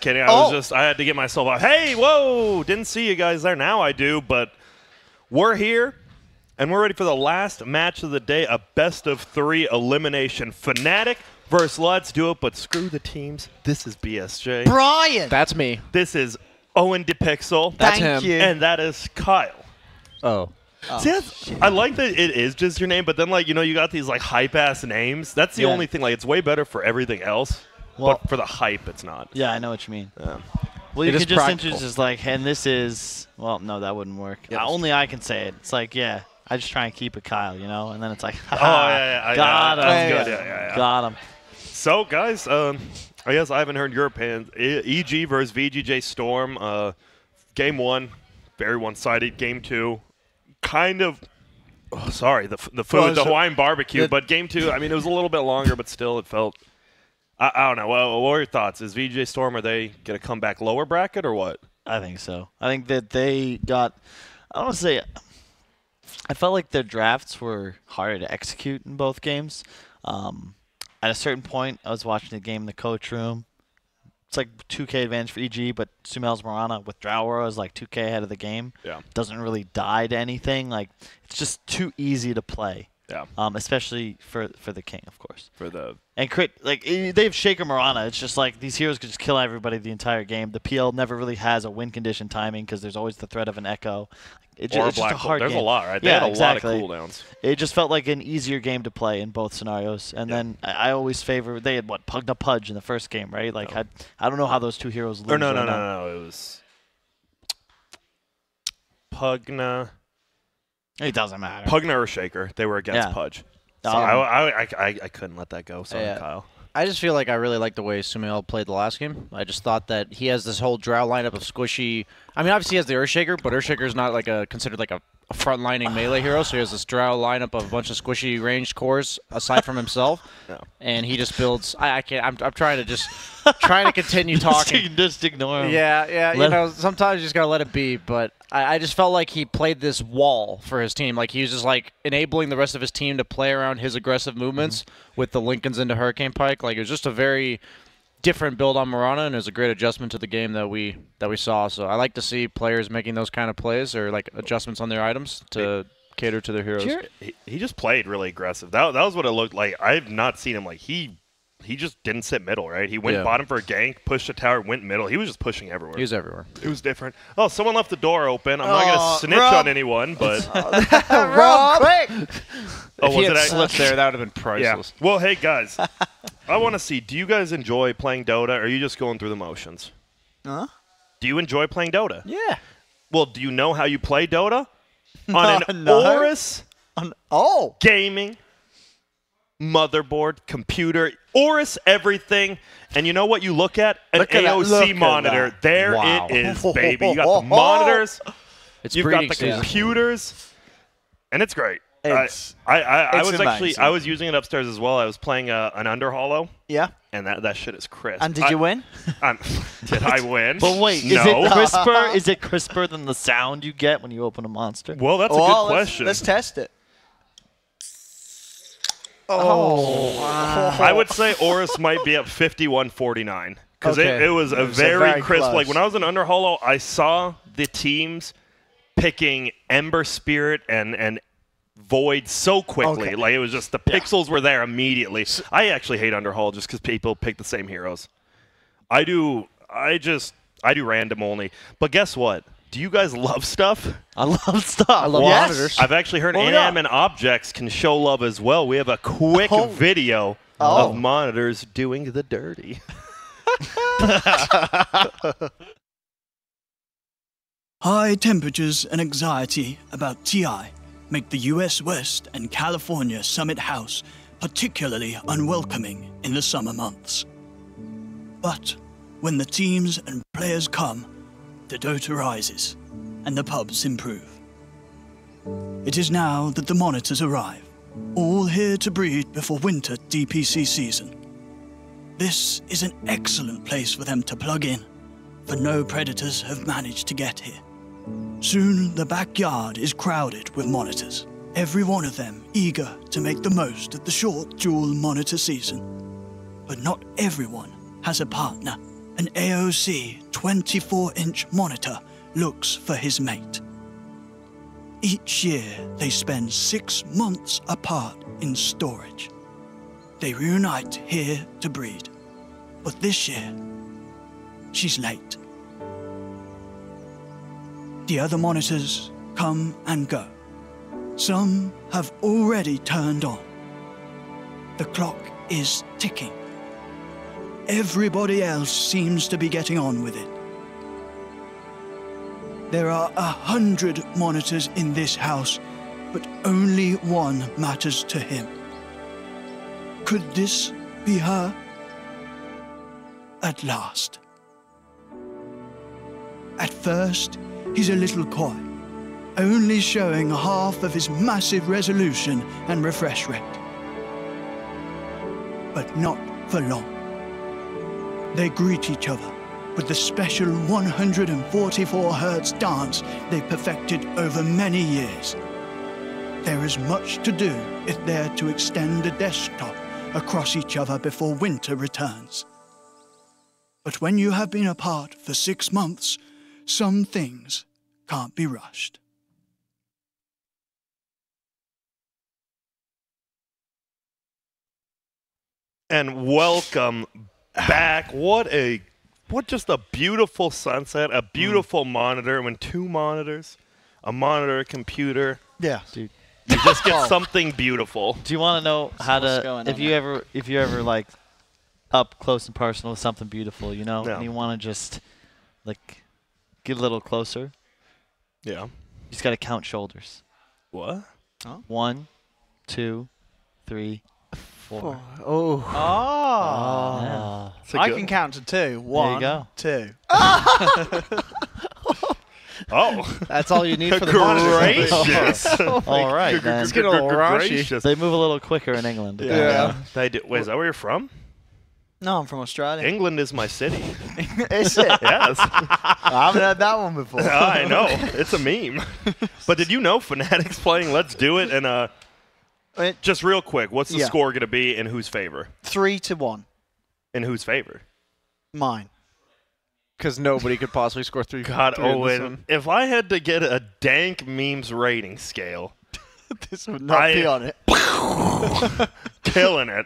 kidding. I had to get myself out. Hey, whoa! Didn't see you guys there. Now I do, but we're here, and we're ready for the last match of the day, a best-of-3 elimination. Fnatic versus Let's Do It, but screw the teams. This is BSJ. Brian! That's me. This is Owen DePixel. That's Thank him. you. And that is Kyle. Oh. See, I like that it is just your name, but then, like, you know, you got these, like, hype-ass names. That's the only thing. Like, it's way better for everything else, but for the hype, it's not. Yeah, I know what you mean. Yeah. Well, you It could is just practical. introduce us like, and this is, well, no, that wouldn't work. Only I can say it. It's like, yeah, I just try and keep it Kyle, you know? And then it's like, Oh, yeah. got him. That's good. Yeah. Got him. So, guys, I guess I haven't heard your opinion. EG versus VGJ Storm. Game 1, very one-sided. Game 2, kind of, the food, the Hawaiian barbecue. But Game 2, I mean, it was a little bit longer, but still it felt, I don't know. What are your thoughts? Is VGJ Storm, are they going to come back lower bracket or what? I think so. I think that they got, I don't want to say, I felt like their drafts were harder to execute in both games. At a certain point, I was watching the game in the coach room. It's like 2K advantage for EG, but Sumel's Mirana with Drow is like 2K ahead of the game. Yeah. Doesn't really die to anything. Like, it's just too easy to play. Yeah. Especially for the king, of course. For the And they have Shaker Mirana. It's just like these heroes could just kill everybody the entire game. The PL never really has a win condition timing because there's always the threat of an echo. It's just a hard There's game. a lot, right? They Yeah, had a exactly. lot of cooldowns. It just felt like an easier game to play in both scenarios. And then I always favor, they had Pugna Pudge in the first game, right? Like, I don't know how those two heroes lose. No. It was Pugna. It doesn't matter. Pugna or Shaker. They were against Pudge. So I couldn't let that go. Sorry, Kyle. I just feel like I really like the way Sumail played the last game. I just thought that he has this whole Drow lineup of squishy. I mean, obviously he has the Earthshaker, but Earthshaker is not like considered like a front-lining melee hero. So he has this Drow lineup of a bunch of squishy ranged cores aside from himself. No. And he just builds. I can't. I'm trying to continue talking. Just ignore him. Yeah. You know, sometimes you just gotta let it be. But I just felt like he played this wall for his team. Like he was just like enabling the rest of his team to play around his aggressive movements with the Lincolns into Hurricane Pike. Like it was just a very different build on Mirana, and it was a great adjustment to the game that we saw. So I like to see players making those kind of plays or like adjustments on their items to cater to their heroes. He just played really aggressive. That was what it looked like. I've not seen him like he just didn't sit middle, right? He went bottom for a gank, pushed the tower, went middle. He was just pushing everywhere. He was everywhere. It was different. Oh, someone left the door open. I'm not going to snitch on anyone, but... Rob, quick! Oh, if he had slipped there, that would have been priceless. Yeah. Well, hey, guys. I want to see, do you guys enjoy playing Dota, or are you just going through the motions? Huh? Do you enjoy playing Dota? Yeah. Well, do you know how you play Dota? On an Aorus gaming motherboard, computer, Aorus everything. And you know what you look at? An AOC monitor. There it is, baby. You got the monitors. You've got the computers. And it's great. I was using it upstairs as well. I was playing an Underhollow. Yeah. And that shit is crisp. And did you win? Did I win? But wait, no. is it crisper? Is it crisper than the sound you get when you open a monster? Well, that's a good question. Let's test it. I would say Aorus might be at 51-49 because it was a very crisp. Close. Like when I was in Underhollow, I saw the teams picking Ember Spirit and Void so quickly. Like it was just the pixels were there immediately. I actually hate Underhollow just because people pick the same heroes. I do random only. But guess what? Do you guys love stuff? I love stuff. I love monitors. I've actually heard inanimate objects can show love as well. We have a quick video of monitors doing the dirty. High temperatures and anxiety about TI make the US West and California Summit House particularly unwelcoming in the summer months. But when the teams and players come, the Dota rises, and the pubs improve. It is now that the monitors arrive, all here to breed before winter DPC season. This is an excellent place for them to plug in, for no predators have managed to get here. Soon the backyard is crowded with monitors, every one of them eager to make the most of the short dual monitor season. But not everyone has a partner an AOC 24-inch monitor looks for his mate. Each year, they spend 6 months apart in storage. They reunite here to breed. But this year, she's late. The other monitors come and go. Some have already turned on. The clock is ticking. Everybody else seems to be getting on with it. There are 100 monitors in this house, but only one matters to him. Could this be her? At last. At first, he's a little coy, only showing half of his massive resolution and refresh rate. But not for long. They greet each other with the special 144 Hz dance they perfected over many years. There is much to do if they're to extend a desktop across each other before winter returns. But when you have been apart for 6 months, some things can't be rushed. And welcome back. What just a beautiful sunset, a beautiful monitor. When 2 monitors, a monitor, a computer. Yeah, dude. You just get something beautiful. Do you want to know how to if you ever like up close and personal with something beautiful, you know, and you want to just like get a little closer? Yeah. You just got to count shoulders. What? Huh? 1, 2, 3, 4. Oh. Yeah. I can count to 2. 1, there you go. 2. Oh. That's all you need for the monitor. Gracious. All right, then. Let's get a little raunchy. Gracious. They move a little quicker in England. Yeah. They do. Wait, is that where you're from? No, I'm from Australia. England is my city. Is it? Yes. I haven't heard that one before. I know. It's a meme. But did you know Fnatic's playing Let's Do It? And just real quick, what's the score going to be in whose favor? 3-1. In whose favor? Mine. Because nobody could possibly score 3. God, 3 in this Owen, one. if I had to get a dank memes rating scale, This would not be on it. killing it.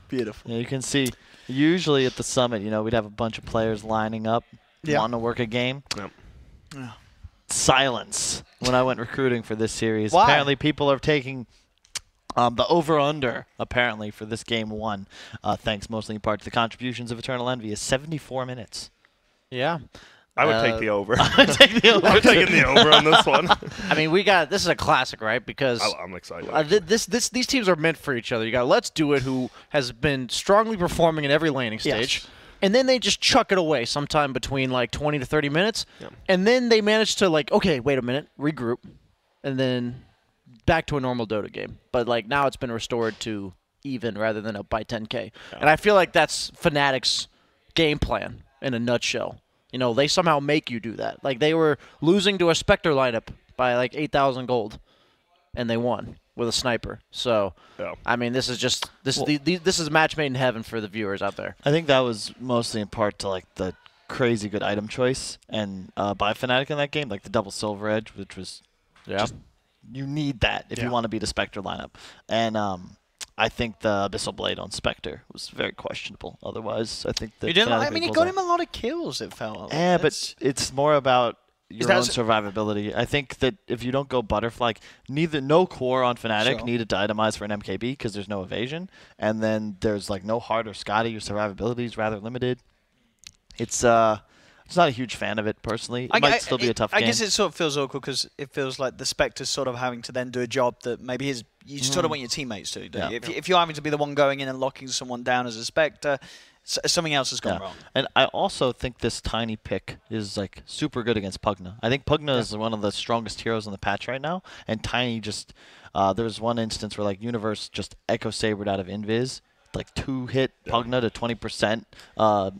Beautiful. Yeah, you can see. Usually at the summit, you know, we'd have a bunch of players lining up, wanting to work a game. Yep. Yeah. Silence when I went recruiting for this series. Why? Apparently, people are taking the over/under. Apparently for this game 1, thanks mostly in part to the contributions of Eternal Envy, is 74 minutes. Yeah. I would take the over. I take the over. I'm taking the over on this one. I mean, this is a classic, right? Because I'm excited. these teams are meant for each other. You got Let's Do It, who has been strongly performing in every laning stage. Yes. And then they just chuck it away sometime between like 20 to 30 minutes. Yep. And then they manage to like, okay, wait a minute, regroup. And then back to a normal Dota game. But like now it's been restored to even rather than up by 10K. Yeah. And I feel like that's Fnatic's game plan in a nutshell. You know, they somehow make you do that. Like, they were losing to a Spectre lineup by, like, 8,000 gold, and they won with a sniper. So, I mean, this is just this is a match made in heaven for the viewers out there. I think that was mostly in part to, like, the crazy good item choice and by Fnatic in that game, like the double Silver Edge, which was just, you need that if you want to beat a Spectre lineup. And I think the Abyssal Blade on Spectre was very questionable. Otherwise, I think that You didn't like, I mean, he got him a lot of kills, it felt like. Yeah, but it's more about your own survivability. I think that if you don't go Butterfly, no core on Fnatic needed to itemize for an MKB because there's no evasion. And then there's like no Heart or Scotty. Your survivability is rather limited. It's not a huge fan of it personally. It might still be a tough game. I guess it sort of feels awkward because it feels like the Spectre's sort of having to then do a job that maybe you sort of want your teammates to do. If you're having to be the one going in and locking someone down as a Spectre, something else has gone wrong. And I also think this Tiny pick is like super good against Pugna. I think Pugna is one of the strongest heroes on the patch right now, and Tiny just there was one instance where like Universe just Echo Sabered out of Invis. Like 2-hit Pugna to 20%.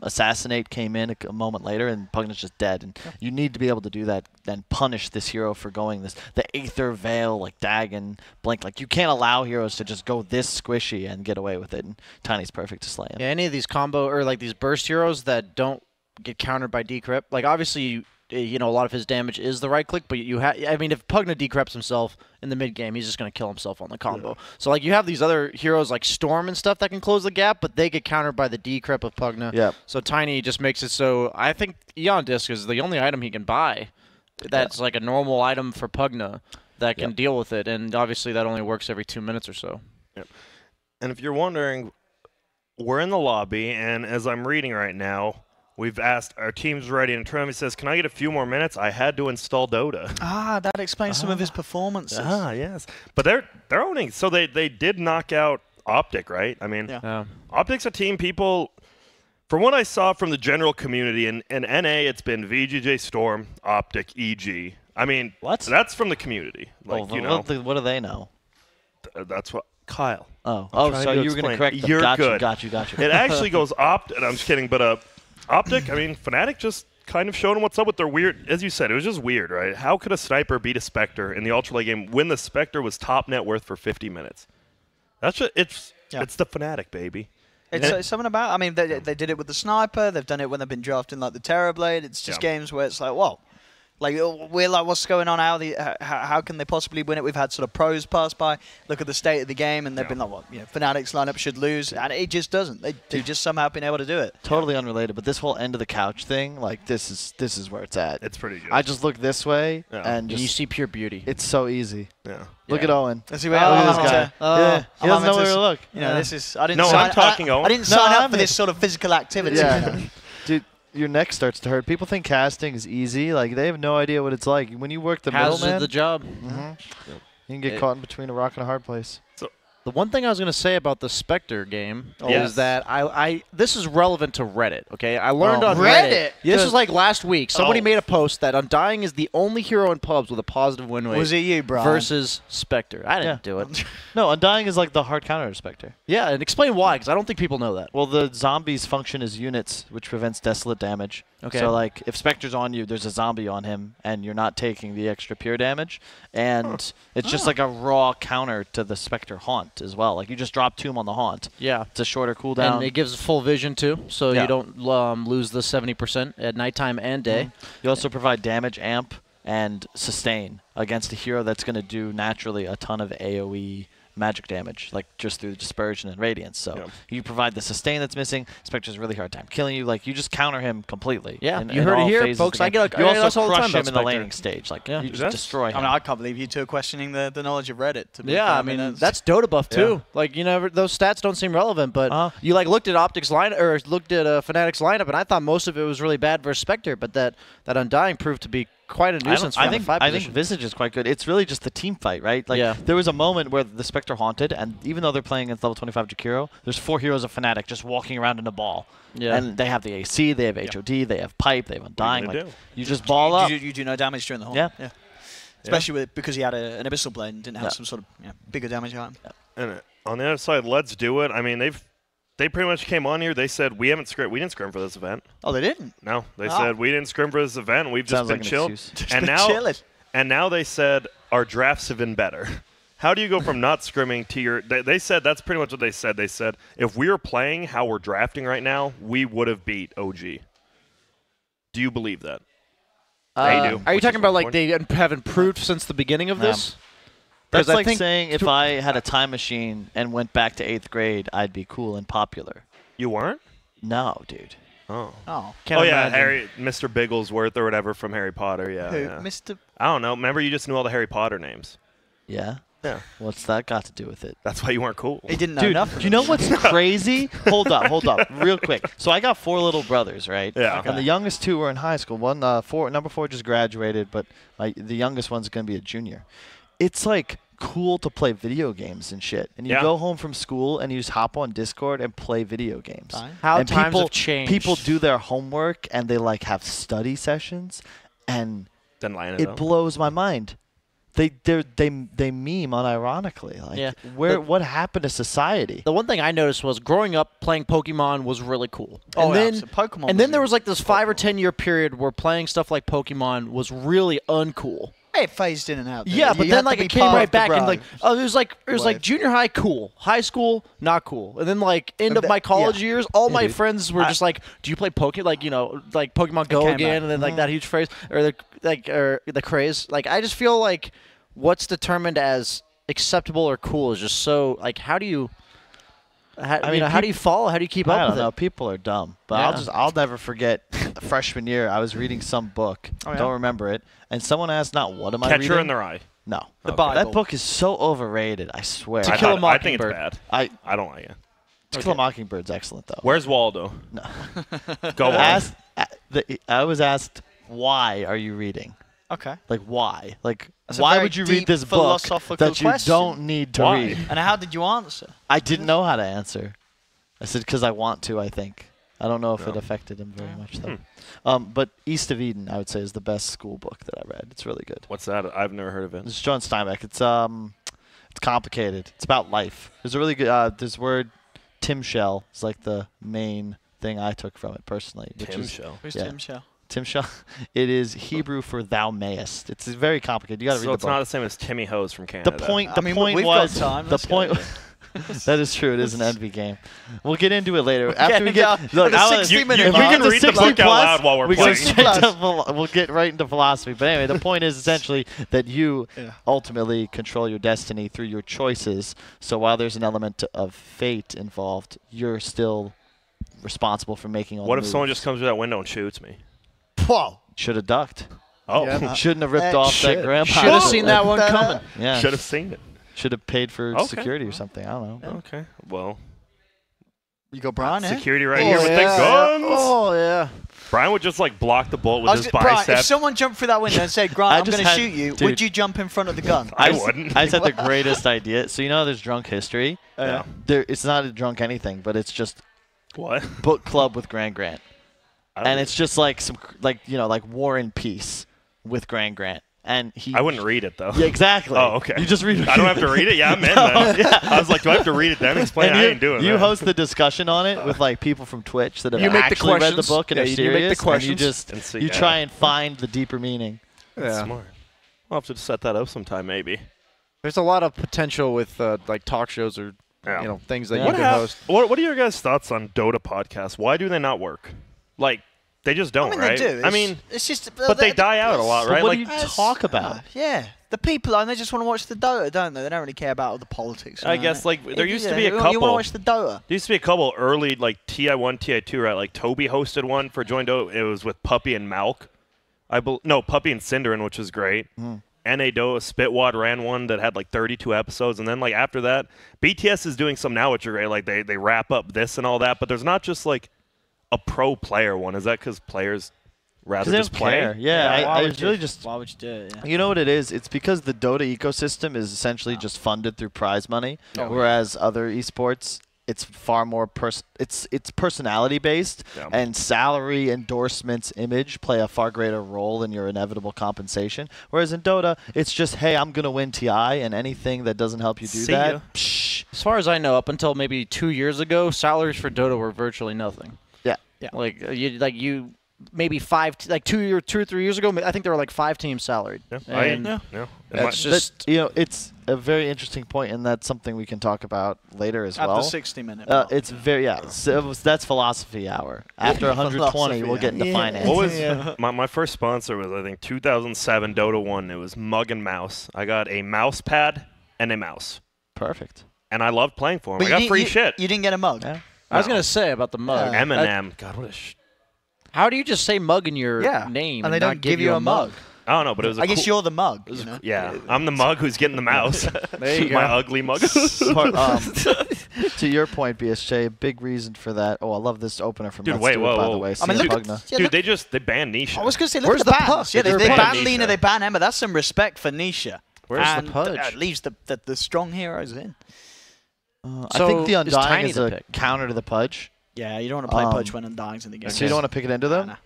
Assassinate came in a moment later, and Pugna's just dead. And you need to be able to do that, then punish this hero for going the Aether Veil, like Dagon, Blink. Like you can't allow heroes to just go this squishy and get away with it. And Tiny's perfect to slay him. Yeah, any of these combo or like these burst heroes that don't get countered by Decrypt. Like, obviously, you know, a lot of his damage is the right click, but I mean, if Pugna decrypts himself in the mid game, he's just going to kill himself on the combo. Yeah. So, like, you have these other heroes like Storm and stuff that can close the gap, but they get countered by the decrypt of Pugna. Yeah. So Tiny just makes it so I think Eon Disc is the only item he can buy that's like a normal item for Pugna that can deal with it, and obviously that only works every 2 minutes or so. Yep. And if you're wondering, we're in the lobby, and as I'm reading right now, we've asked our team's ready, and Trevor says, "Can I get a few more minutes? I had to install DOTA." Ah, that explains some of his performances. Ah, yes. But they're owning. So they did knock out Optic, right? I mean, Optic's a team people. From what I saw from the general community in NA, it's been VGJ, Storm, Optic, EG. I mean, that's from the community. Like, you know, what do they know? That's what Kyle. So you were going to correct them. You're good. Got you. It actually goes Optic. I'm just kidding, but Optic. I mean, Fnatic just kind of showed them what's up with their weird. As you said, it was just weird, right? How could a sniper beat a Spectre in the ultra late game when the Spectre was top net worth for 50 minutes? That's just, it's the Fnatic, baby. It's something about. I mean, they did it with the sniper. They've done it when they've been drafting like the Terrorblade. It's just games where it's like, whoa. Like, we're like, what's going on? How can they possibly win it? We've had sort of pros pass by, look at the state of the game, and they've been like, well, you know, Fnatic's lineup should lose, and it just doesn't. They've just somehow been able to do it. Totally unrelated, but this whole end of the couch thing, like, this is where it's at. It's pretty good. I just look this way, and you see pure beauty. It's so easy. Yeah. Look at Owen. Let's see look at this guy. He doesn't know where to look. You know, this is. I didn't. No, sign, I'm talking Owen. I didn't sign up for this sort of physical activity. Yeah. Dude, your neck starts to hurt. People think casting is easy. Like, they have no idea what it's like. When you work the middleman, the job. You can get caught in between a rock and a hard place. So, the one thing I was going to say about the Spectre game is that this is relevant to Reddit, okay? I learned on Reddit. This was like last week. Somebody made a post that Undying is the only hero in pubs with a positive win rate. Was it you, Brian? Versus Spectre. I didn't do it. No, Undying is like the hard counter to Spectre. Yeah, and explain why, because I don't think people know that. Well, the zombies function as units, which prevents desolate damage. Okay. So, like, if Spectre's on you, there's a zombie on him, and you're not taking the extra pure damage. And it's just like a raw counter to the Spectre Haunt as well. Like, you just drop Tomb on the Haunt. Yeah. It's a shorter cooldown. And it gives full vision, too, so you don't lose the 70% at nighttime and day. You also provide damage amp and sustain against a hero that's going to do naturally a ton of AoE magic damage, like just through dispersion and radiance. So you provide the sustain that's missing. Spectre's a really hard time killing you. Like, you just counter him completely. Yeah, you heard it here, folks. You also crush him in the laning stage. Like, you just destroy him. I mean, I can't believe you two are questioning the knowledge of Reddit. I mean, that's Dota buff too. Like, you know, those stats don't seem relevant, but you like looked at Optic's lineup or looked at Fnatic's lineup, and I thought most of it was really bad versus Spectre, but that Undying proved to be quite a nuisance. I think Visage is quite good. It's really just the team fight, right? Like, there was a moment where the Spectre haunted, and even though they're playing against level 25 Jakiro, there's 4 heroes of Fnatic just walking around in a ball. Yeah. And they have the AC, they have HOD, they have Pipe, they have Undying. Like, you just ball up. You do no damage during the haunt. Yeah. Especially because he had an Abyssal Blade and didn't have some sort of bigger damage on him. And on the other side, Let's Do It. I mean, they pretty much came on here. They said, we didn't scrim for this event. Oh, they didn't? No. They said, we didn't scrim for this event. We've just been chilled. And now they said, our drafts have been better. How do you go from not scrimming to your... They said, that's pretty much what they said. They said, if we were playing how we're drafting right now, we would have beat OG. Do you believe that? They do. Are you talking about, like, they have improved since the beginning of this? That's like saying if I had a time machine and went back to 8th grade, I'd be cool and popular. You weren't? No, dude. Mr. Bigglesworth or whatever from Harry Potter. Yeah. Who? Yeah. Mr. I don't know. Remember, you just knew all the Harry Potter names. Yeah? Yeah. What's that got to do with it? That's why you weren't cool. He didn't know enough. Do you know what's crazy? Hold up, real quick. So I got 4 little brothers, right? Yeah. And the youngest 2 were in high school. Number 4 just graduated, but the youngest one's going to be a junior. It's like cool to play video games and shit. And you go home from school and you just hop on Discord and play video games. How and times have changed. People do their homework and they like have study sessions, and then it blows my mind. They meme unironically. Like, what happened to society? The one thing I noticed was growing up playing Pokemon was really cool. Pokemon. And then there was like this 5 or 10 year period where playing stuff like Pokemon was really uncool. It phased in and out. Yeah, but then like it came right back and like it was like junior high cool, high school not cool, and then like end of my college years, all my friends were just like, "Do you play Pokemon?" Like like Pokemon Go again, and then like that huge phrase or the craze. Like I just feel like what's determined as acceptable or cool is just so like how do you how do you follow? How do you keep up with it? I don't know. People are dumb, but I'll never forget freshman year. I was reading some book. Don't remember it, and someone asked, "Not what am I reading?" Catcher in the Rye. No, the Bible. That book is so overrated. I swear. To Kill a I think it's Mockingbird. bad. I don't like it. To Kill a Mockingbird's excellent though. Where's Waldo? No. Go on. I was asked, "Why are you reading?" Okay. Like why? Like That's a why very would you read deep this book philosophical that you question. don't need to Why? read? And how did you answer? I didn't know how to answer. I said because I want to. I think. I don't know if it affected him very much though. But East of Eden, I would say, is the best school book that I read. It's really good. What's that? I've never heard of it. It's John Steinbeck. It's complicated. It's about life. There's a really good. This word, Tim Shell, is like the main thing I took from it personally. Tim Shell. Who's Yeah. Tim Shell? Tim Shell. It is Hebrew for "thou mayest." It's very complicated. You got to read So the it's book. not the same as Timmy Hose from Canada. The point. I The mean, point we've got was time. the Let's go. point. That is true. It is an envy game. We'll get into it later. After we getting get down look, to I 60 was- minutes. if we You get can to read the 60 book out plus, loud while we're we go playing. straight to we'll get right into philosophy. But anyway, the point is essentially that you ultimately control your destiny through your choices. So while there's an element of fate involved, you're still responsible for making all What the if someone moves. just comes through that window and shoots me? Whoa. Should have ducked. Oh, Shouldn't have ripped off that grandpa. Should have seen that one coming. Yeah. should have seen it. Should have paid for Okay. security or something. I don't know. Okay, well, You got Brian here? security right here with the guns. Oh yeah. Brian would just like block the bullet with his Brian, bicep. if someone jumped through that window and said, Grant, I I'm just going to had- shoot you, dude. would you jump in front of the gun? I just- wouldn't. I just had the greatest idea. So you know there's drunk history. Yeah. It's not a drunk anything, but it's just What? book club with Grant. And it's just like some like War and Peace with Grant. And he I wouldn't read it though. Yeah, exactly. Oh, okay. You just read it. I don't have to read it. Yeah, I'm in then. Yeah. I was like, do I have to read it then? Explain. And I ain't doing you that. host the discussion on it with like people from Twitch that have You make the actually read the questions. book and Yeah, are you serious. make the questions. And you just And see- you try and find the deeper meaning. That's smart. I'll have to set that up sometime maybe. There's a lot of potential with like talk shows or Yeah. things that Yeah. you What, can host. what are your guys' thoughts on DOTA podcasts? Why do they not work? Like, they just don't, I mean, right? they do. I mean, it's just. but they die out a lot, So right? what Like, do you talk about? Yeah. The people, and they just want to watch the Dota, don't they? They don't really care about all the politics. I guess, like, there used to be a couple. You want to watch the Dota? There used to be a couple early, like, TI1, TI2, right? Like, Toby hosted one for Join Dota. It was with Puppy and Malk. No, Puppy and Cinderin, which was great. NA Dota, Spitwad ran one that had, like, 32 episodes. And then, like, after that, BTS is doing some now, which are great. Like, they wrap up this and all that. But there's not just, like, a pro player one. Is that because players rather They just don't play? care. Yeah, I was really just. Why would you do it? Yeah. You know what it is? It's because the Dota ecosystem is essentially just funded through prize money, whereas other esports, it's far more it's personality based, Yeah. and salary, endorsements, image play a far greater role in your inevitable compensation. Whereas in Dota, it's just, hey, I'm gonna win TI, and anything that doesn't help you do See that, ya. psh, As far as I know, up until maybe 2 years ago, salaries for Dota were virtually nothing. yeah. You maybe 2 or 3 years ago, I think there were like 5 teams salaried. Yeah. And Yeah. that's That- just it's a very interesting point, and that's something we can talk about later as At well. the 60-minute. It's very So that's philosophy hour. After 120, we'll get into finance. What was my first sponsor was, I think, 2007 Dota 1. It was Mug and Mouse. I got a mouse pad and a mouse. Perfect. And I loved playing for them. But I got you- free you- shit. You didn't get a mug. Yeah. I was gonna say about the mug. Eminem. God, what a How do you just say mug in your Yeah. name And they not don't give you a mug. I don't know, but it was a I guess cool, you're the mug. You know? yeah, I'm the mug who's getting the mouse. There you My go. ugly mug. To your point, BSJ, a big reason for that. Oh, I love this opener from Dude, Let's wait, Do It, whoa, by whoa. the way. I mean, Sienna look at- Pugna. Yeah, Dude, look- they banned Nisha. I was going to say, look Where's at the the bans. puck? Yeah, they They're ban banning Lena, Nisha. they ban Emma. That's some respect for Nisha. Where's the and pudge? That leaves the strong heroes in. I think the So, is Undying Tiny is the a pick? counter to the Pudge. Yeah, you don't want to play Pudge when Undying's in the game. So you don't want to pick it into them? Nah.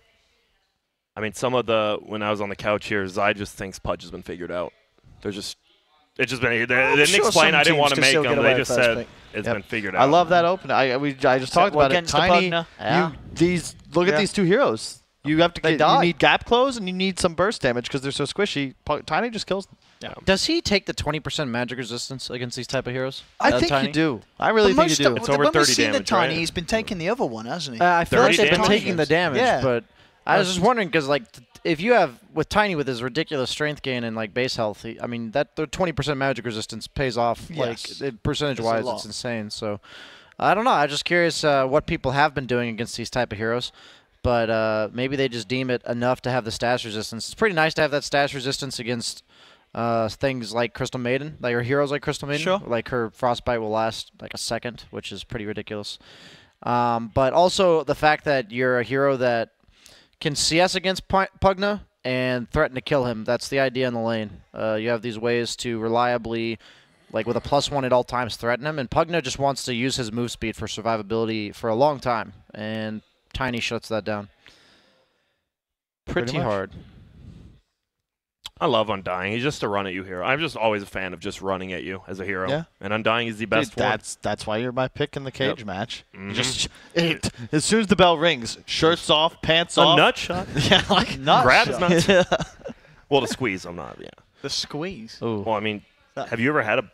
I mean, when I was on the couch here, Zai just thinks Pudge has been figured out. It's just been, they didn't sure explain. some I didn't teams want to can make still them. get They away just with first said pick. it's Yep. been figured out. I love that open. I just talked about it. against the Tiny, Pugna. Yeah. look at these two heroes. You have to They you die. need gap close and you need some burst damage because they're so squishy. Tiny just kills them. Yeah. Does he take the 20% magic resistance against these type of heroes? I think Tiny? you do. I really think you do. It's over when 30 we've seen the damage, Tiny, right? he's been taking the other one, hasn't he? I feel like 30 they've been damage? taking the damage, Yeah. but I was just wondering because like if you have with Tiny with his ridiculous strength gain and like base health, I mean that the 20% magic resistance pays off. Yes. Like percentage-wise, lot. it's insane. So I don't know. I'm just curious what people have been doing against these type of heroes. But maybe they just deem it enough to have the stash resistance. It's pretty nice to have that stash resistance against things like Crystal Maiden, like her heroes like Crystal Maiden. Sure. Like her Frostbite will last like a second, which is pretty ridiculous. But also the fact that you're a hero that can CS against Pugna and threaten to kill him. That's the idea in the lane. You have these ways to reliably, like with a +1 at all times, threaten him. And Pugna just wants to use his move speed for survivability for a long time. And Tiny shuts that down. Pretty hard. I love Undying. He's just a run at you hero. I'm just always a fan of just running at you as a hero. Yeah. And Undying is the best Dude, one. that's why you're my pick in the cage match. Mhm. Just as soon as the bell rings, shirts off, pants A off. nut shot. Yeah, like Grabs nuts. Well, to squeeze, I'm not. Yeah. The squeeze. Ooh. Well, I mean, have you ever had a?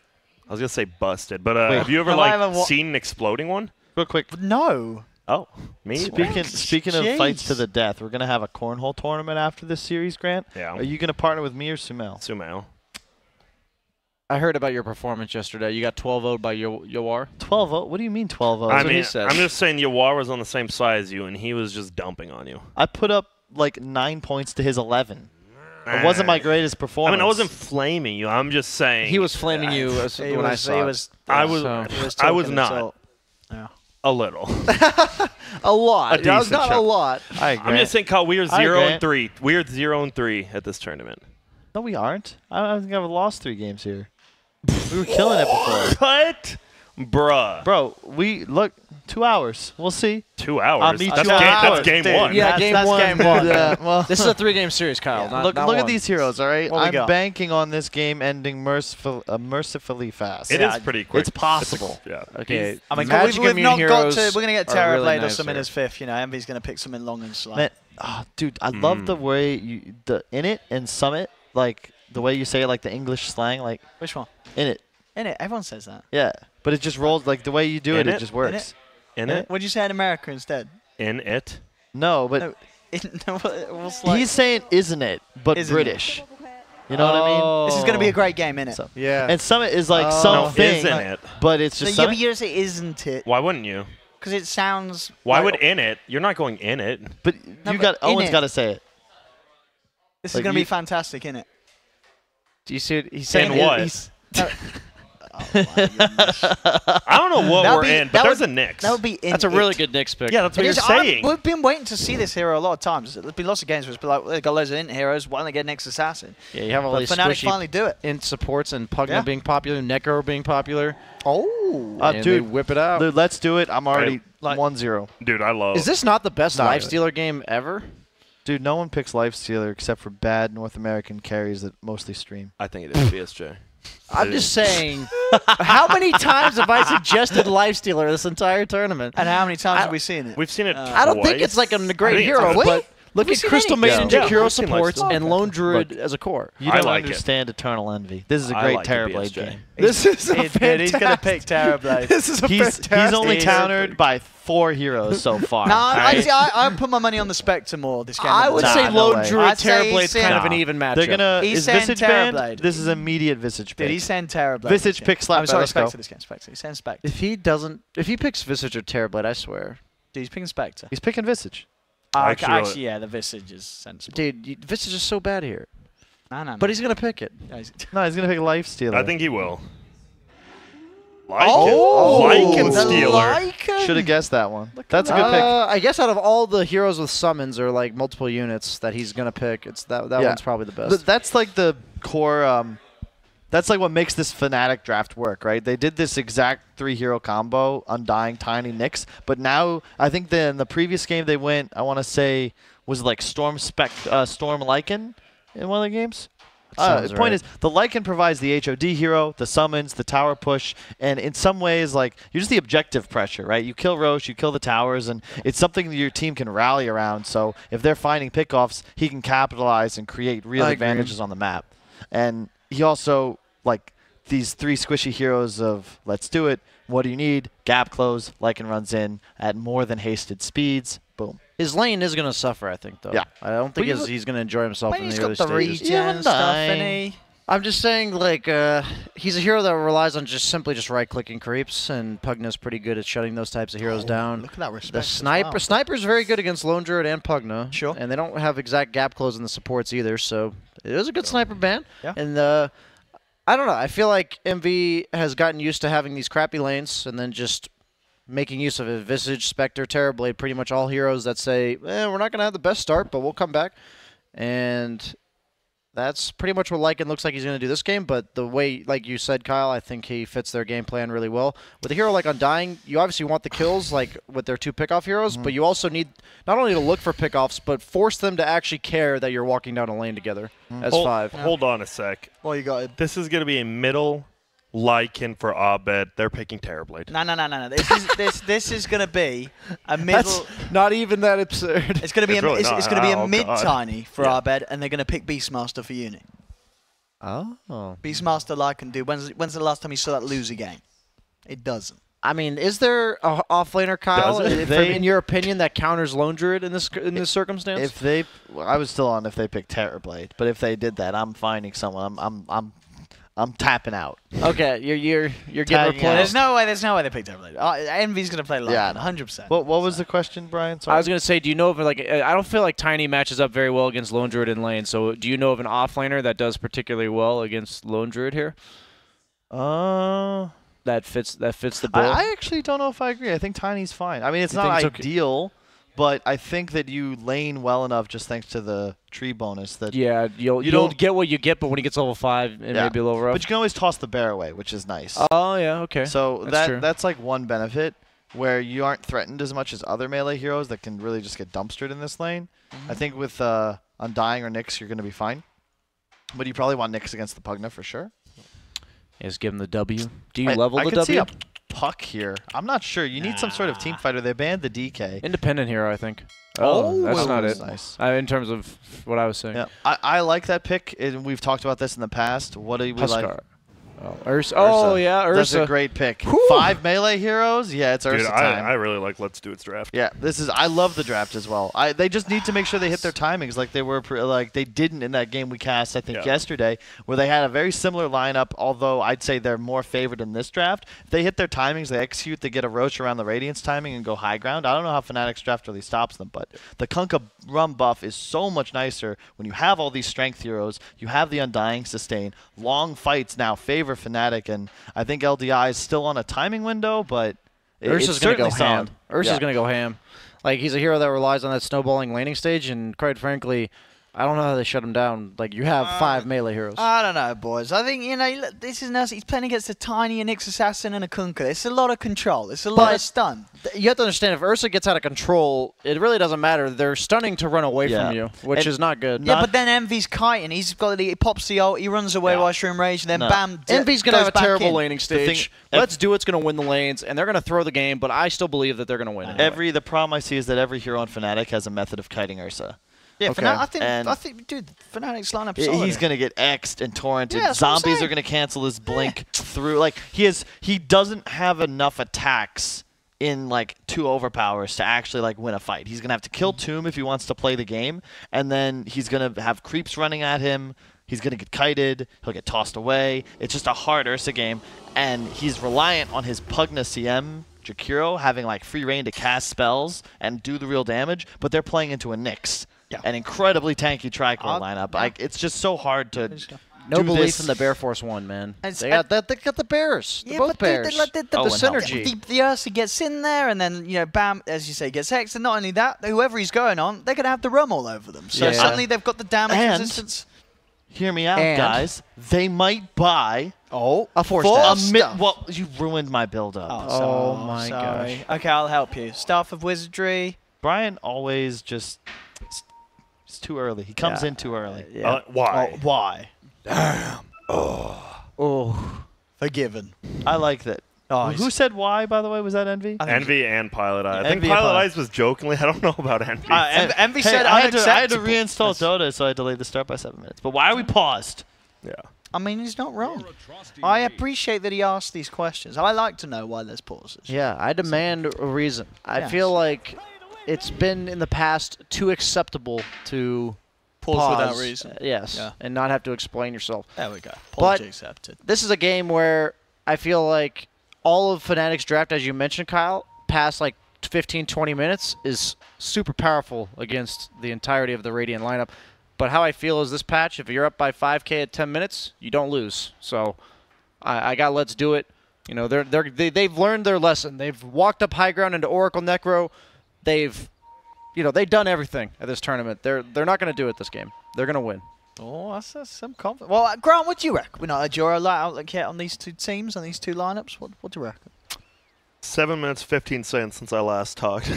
I was gonna say busted, but Wait, have you ever have I ever seen an exploding one? Real quick. No. Oh, me. Speaking of fights to Jeez. the death, we're gonna have a cornhole tournament after this series, Grant. Yeah. Are you gonna partner with me or Sumail? Sumail. I heard about your performance yesterday. You got 12-0'd by Yawar. 12-0? What do you mean 12-0? I what he mean, said. I'm just saying Yawar was on the same side as you, and he was just dumping on you. I put up like 9 points to his 11. It wasn't my greatest I performance. mean, I wasn't flaming you. I'm just saying He was flaming you when I saw it. I was. I was talking not. insult. Yeah. A little. A lot. A That was decent not a chunk. lot. All right, I'm Grant. just saying, Kyle, we are All right, 0-3. Grant. We are 0-3 at this tournament. No, we aren't. I don't think I've lost 3 games here. We were killing it before. What? Bruh. Bro, we look 2 hours. We'll see. 2 hours. I'll meet That's you on game, court. that's game Dude, one. yeah, That's game game one. Yeah, well, This is a 3-game series, Kyle. Not look one. at these heroes, all right? What we I'm got? banking on this game ending mercifully fast. It is pretty quick. It's possible. Yeah. Okay. I mean, Magic we've Immune not got heroes to. We're gonna get are Terrorblade really or nice something here. as fifth. You know, Envy's gonna pick something long and slow. Man, dude, I love the way the Init and Summit, like the way you say it, like the English slang, like Which one? Init. In it. Everyone says that. Yeah, but it just rolls like the way you do it. Init? It just works. In it? What'd you say in America instead? In it? No, but No, what's like, he's saying isn't it, but Isn't British. You know what I mean? this is gonna be a great game, innit? So- Yeah. And Summit is like No, something, isn't it? but it's So just yeah, but Summit. you say isn't it? Why wouldn't you? Because it sounds. Why like- would in it? You're not going in it. But No, you but got in Owen's it. got to say it. This is like gonna be you- fantastic, innit? Do you see it? He's saying In what? he's- I don't know what That'd we're be- in, but that there's would- a Knicks. That would be. In That's a really it. good Knicks pick. Yeah, that's what It you're is. saying. We've been waiting to see this hero a lot of times. There's been lots of games where it's been like, well, they've got loads of int heroes. Why don't they get next assassin? Yeah, you have all But these Fnatic squishy finally do it. int supports and Pugna Yeah. being popular, Necro being popular. Oh. And Dude, they whip it out. Dude, let's do it. I'm already Like- 1-0. Dude, I love. Is this not the best Not Lifestealer game ever? Dude, no one picks Lifestealer except for bad North American carries that mostly stream. I think it is BSJ. I'm just saying, how many times have I suggested Lifestealer this entire tournament? And how many times have we seen it? We've seen it. I don't think it's like a I great think it's hero, a- but look We've at seen Crystal any- Maiden, Yeah. hero We've seen supports, Lifestealer. and Lone Druid Look. as a core. You I don't like it. understand Eternal Envy. This is a I great like the Terrorblade BSJ. game. This is Dude, he's gonna pick Terrorblade. This is a He's only He's- countered by 4 heroes so far. No, right? I put my money on the Spectre more this game. I than would the Nah, say no Lone way. Druid I'd say Terrorblade's he's kind of in- an even matchup. They're gonna. He's Is saying Visage Terrorblade. banned? This is immediate Visage pick. Dude, he's saying Terrorblade. Visage pick slap. I'm sorry, Let's go. Spectre this game. Spectre. He's saying Spectre. If he picks Visage or Terrorblade, I swear. Dude, he's picking Spectre. He's picking Visage. Actually- Yeah, the Visage is sensible. Dude, Visage is so bad here. No. But he's going to pick it. No, he's- No, he's gonna pick Lifestealer. I think he will. Like Oh, it. Lycan the Stealer. Lycan. Should have guessed that one. That's a good pick. I guess out of all the heroes with summons or like multiple units that he's going to pick, it's that Yeah. one's probably the best. That's like the core. That's like what makes this Fnatic draft work, right? They did this exact 3-hero combo, Undying, Tiny, Nyx. But now, I think in the previous game they went, I want to say, was it like Storm Lycan in one of the games? The point is, the Lycan provides the HOD hero, the summons, the tower push, and in some ways, like, you're just the objective pressure, right? You kill Roche, you kill the towers, and it's something that your team can rally around. So if they're finding pickoffs, he can capitalize and create real advantages on the map. And he also, like, these 3 squishy heroes of let's do it. What do you need? Gap close. Lycan runs in at more than hasted speeds. Boom. His lane is going to suffer, I think, though. Yeah. I don't think he's going to enjoy himself in the early stages. He's got the regen stuff, and he... I'm just saying, like, he's a hero that relies on simply right-clicking creeps, and Pugna's pretty good at shutting those types of heroes down. Look at that respect. The sniper's very good against Lone Druid and Pugna. Sure. And they don't have exact gap close in the supports either, so it is a good sniper ban. Yeah. And I don't know. I feel like MV has gotten used to having these crappy lanes and then just making use of it. Visage, Spectre, Terrorblade, pretty much all heroes that say, we're not going to have the best start, but we'll come back. And that's pretty much what Lycan looks like he's going to do this game, but the way, like you said, Kyle, I think he fits their game plan really well. With a hero like Undying, you obviously want the kills, like with their 2 pickoff heroes, but you also need not only to look for pickoffs, but force them to actually care that you're walking down a lane together as 5. Hold on a sec. Well, you got This is going to be a middle Lycan for Abed. They're picking Terrorblade. No. This is going to be a middle. That's not even that absurd. It's going to be it's going to be a mid God. tiny for Abed, and they're going to pick Beastmaster for Uni. Oh. Beastmaster Lycan do. When's the last time you saw that lose a game? It doesn't. I mean, is there a offlaner, Kyle, in your opinion, that counters Lone Druid in this circumstance? If they, I was still on if they picked Terrorblade, but if they did that, I'm finding someone. I'm tapping out. Okay, you're getting Tagging replaced. out. There's no way they picked Terrorblade. Envy's going to play Lycan. Yeah, 100%. What was the question, Brian? Sorry. I was going to say, do you know of, like, I don't feel like Tiny matches up very well against Lone Druid in lane, so do you know of an offlaner that does particularly well against Lone Druid here? That fits the bill? I actually don't know if I agree. I think Tiny's fine. I mean, it's not ideal, but I think that you lane well enough just thanks to the tree bonus that you'll get what you get, but when he gets level 5, it may be a little rough. But you can always toss the bear away, which is nice. Oh yeah, okay. So that's that's like one benefit where you aren't threatened as much as other melee heroes that can really just get dumpstered in this lane. I think with Undying or Nyx, you're going to be fine. But you probably want Nyx against the Pugna for sure. Just give him the W. Do you level the W? I could see a Puck here. I'm not sure. You need some sort of team fighter. They banned the DK. Independent hero, I think. Oh, that's not it. Nice. In terms of what I was saying. Yeah, I like that pick, and we've talked about this in the past. What do we like? Ursa. Oh, yeah, Ursa. That's a great pick. Whew. 5 melee heroes? Yeah, it's Ursa time. I really like Let's Do It's draft. Yeah, I love the draft as well. They just need to make sure they hit their timings like they didn't in that game we cast, I think, yesterday, where they had a very similar lineup, although I'd say they're more favored in this draft. If they hit their timings, they execute, they get a Roach around the Radiance timing and go high ground. I don't know how Fnatic's draft really stops them, but the Kunkka Rum buff is so much nicer when you have all these strength heroes, you have the Undying sustain. Long fights now favor Fnatic, and I think LDI is still on a timing window, but Ursa's going to go ham. Ursa's Yeah. going to go ham. Like, he's a hero that relies on that snowballing laning stage, and quite frankly, I don't know how they shut him down. Like, you have 5 melee heroes. I don't know, boys. I think, look, this is nice. He's playing against a Tiny, a Nyx Assassin, and a Kunkka. It's a lot of control. It's a lot of stun. You have to understand, if Ursa gets out of control, it really doesn't matter. They're stunning to run away from you, which is not good. Yeah, but then Envy's kiting. He pops the ult, he runs away while Shroom Rage, and then bam, Envy's going to have a terrible in. laning stage. Let's Do It's going to win the lanes, and they're going to throw the game, but I still believe that they're going to win anyway. The problem I see is that every hero on Fnatic has a method of kiting Ursa. Yeah, I think, dude, Fnatic's lineup is He's going to get X'd and torrented. Zombies are going to cancel his blink through. Like, he doesn't have enough attacks in, like, 2 overpowers to actually, like, win a fight. He's going to have to kill Tomb if he wants to play the game, and then he's going to have creeps running at him. He's going to get kited. He'll get tossed away. It's just a hard Ursa game, and he's reliant on his Pugna CM Jakiro having, like, free reign to cast spells and do the real damage, but they're playing into a Nyx. Yeah. An incredibly tanky tricore lineup. It's just so hard to no belief in the Bear Force 1, man. They got the Bears. Yeah, both Bears. The synergy. The Ursa gets in there, and then, bam, as you say, gets X. And not only that, whoever he's going on, they're going to have the rum all over them. So suddenly they've got the damage resistance. Hear me out, guys. They might buy a Force Staff. Well, you ruined my build-up. Oh my gosh. Okay, I'll help you. Staff of Wizardry. Brian always just... It's too early. He comes in too early. Why? Why? Damn. Oh. Forgiven. I like that. Oh, Who said why, by the way? Was that Envy? Envy and Pilot Eye. I think Envy and Pilot Pilot. Eyes was jokingly. I don't know about Envy. Envy Hey, said I had to unacceptable. reinstall Dota, so I delayed the start by 7 minutes. But why are we paused? Yeah. I mean, he's not wrong. I appreciate that he asked these questions. I like to know why there's pauses. Yeah, I demand a reason. I Yes. feel like it's been in the past too acceptable to Pause without reason. Yes, Yeah. and not have to explain yourself. There we go. But- Apology accepted. This is a game where I feel like all of Fnatic's draft, as you mentioned, Kyle, past like 15, 20 minutes is super powerful against the entirety of the Radiant lineup. But how I feel is this patch, if you're up by 5K at 10 minutes, you don't lose. So I got Let's Do It. You know, they've learned their lesson. They've walked up high ground into Oracle Necro. They've done everything at this tournament. They're not going to do it this game. They're going to win. Oh, that's some confidence. Well, Grant, what do you reckon? We're not a Jura light outlook yet on these two teams, on these two lineups. What do you reckon? 7 minutes, 15 seconds since I last talked.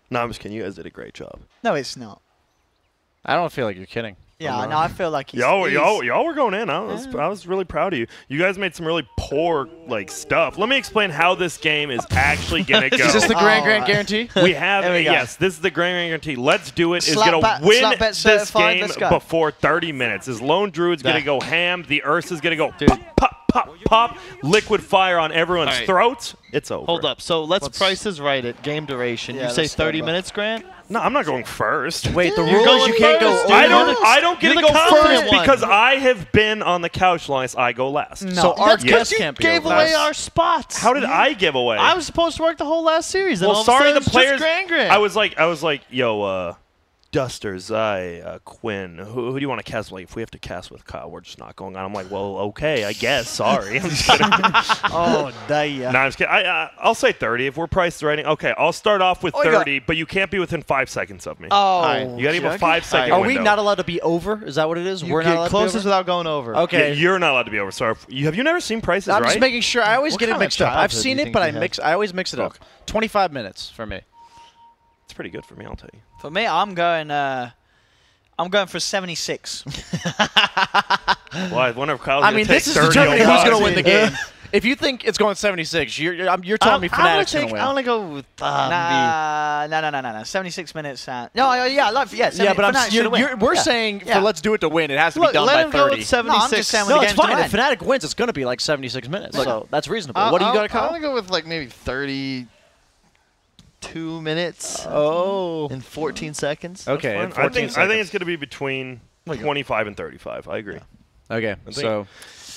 No, I'm just kidding. You guys did a great job. No, it's not. I don't feel like you're kidding. Yeah, no, I feel like he's... Y'all he's- were going in. I was really proud of you. You guys made some really poor stuff. Let me explain how this game is actually gonna go. Is this the grand Alright. guarantee? We have There we go. yes. This is the grand guarantee. Let's Do It is Slap gonna bet- win slap bet this certified. game Let's go. before 30 minutes. Is Lone Druid's gonna go ham. The Ursa's gonna go pop, pop, pop, pop. Liquid fire on everyone's Alright. throats. It's over. Hold up. So let's price this right at game duration. Yeah, You say let's go 30 back. minutes, Grant? No, I'm not going first. Wait, the You're rule is going you can't go first, over. dude. I don't get You're to the go confident first one. because I have been on the couch longest. I go last. No. So our That's because guest you can't be gave over. away our spots. How did I give away? I was supposed to work the whole last series. And well, all sorry, of a the sudden it's players. just Grand. I was like, yo, Duster, Zai, Quinn. Who do you want to cast? Like, if we have to cast with Kyle, we're just not going on. I'm like, well, okay, I guess. Sorry. I'm just kidding. Oh, damn. No, I'm just kidding. I'll say 30 if we're priced right. Okay, I'll start off with Oh, you got- 30, but you can't be within 5 seconds of me. Oh. You got to give a 5-second Are window. we not allowed to be over? Is that what it is? You We're not allowed get to be closest over? without going over. Yeah, Okay. you're not allowed to be over. Sorry. Have you never seen Prices I'm Right? just making sure. I always What get it kind of mixed up. I've childhood do seen you it, think but you I always mix it up. Okay. 25 minutes for me. It's pretty good for me, I'll tell you. For me, I'm going for 76. Well, I wonder if Kyle's I gonna mean, take this is 30 determining who's over. going to win the game. If you think it's going 76, you're telling me Fnatic's going to win. I want to go with No. 76 minutes. No, yeah, I like yeah. Yeah, but Fnatic's gonna win. we're Yeah. saying Yeah. for Let's Do It to win, it has to Look, be done let by him go 30. with 76. No, I'm just saying when No, the it's game's fine. to If Fnatic wins, it's going to be like 76 minutes. So that's reasonable. What do you got to I call? want to go with like maybe 32 minutes Oh. and 14 seconds. Okay. Fine. I think it's going to be between 25 and 35. I agree. Okay. So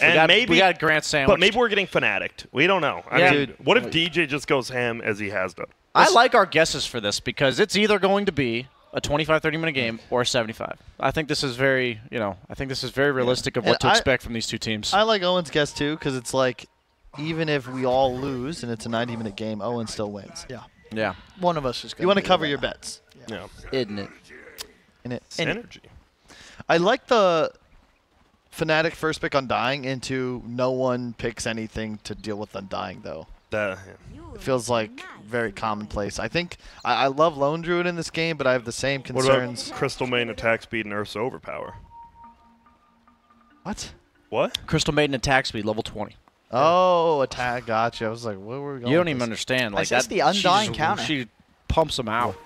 And we got Grant sandwich. But maybe we're getting Fnatic'd. We don't know. I Yeah. mean, what if DJ just goes ham as he has done? I like our guesses for this because it's either going to be a 25, 30-minute game or a 75. I think this is very, realistic of what And to expect from these two teams. I like Owen's guess too because it's like even if we all lose and it's a 90-minute game, Owen still wins. Yeah. One of us is going You want to cover your bets, Yeah. Isn't it? in it. Energy. I like the Fnatic first pick Undying into no one picks anything to deal with Undying though. It feels like very commonplace. I think I love Lone Druid in this game, but I have the same What concerns. about Crystal Main attack speed and Ursa overpower? What? What? Crystal Maiden attack speed, level 20. Oh, attack. Gotcha. I was like, where were we going? You don't with even this? understand. Like That's that, the Undying she counter. She pumps them out.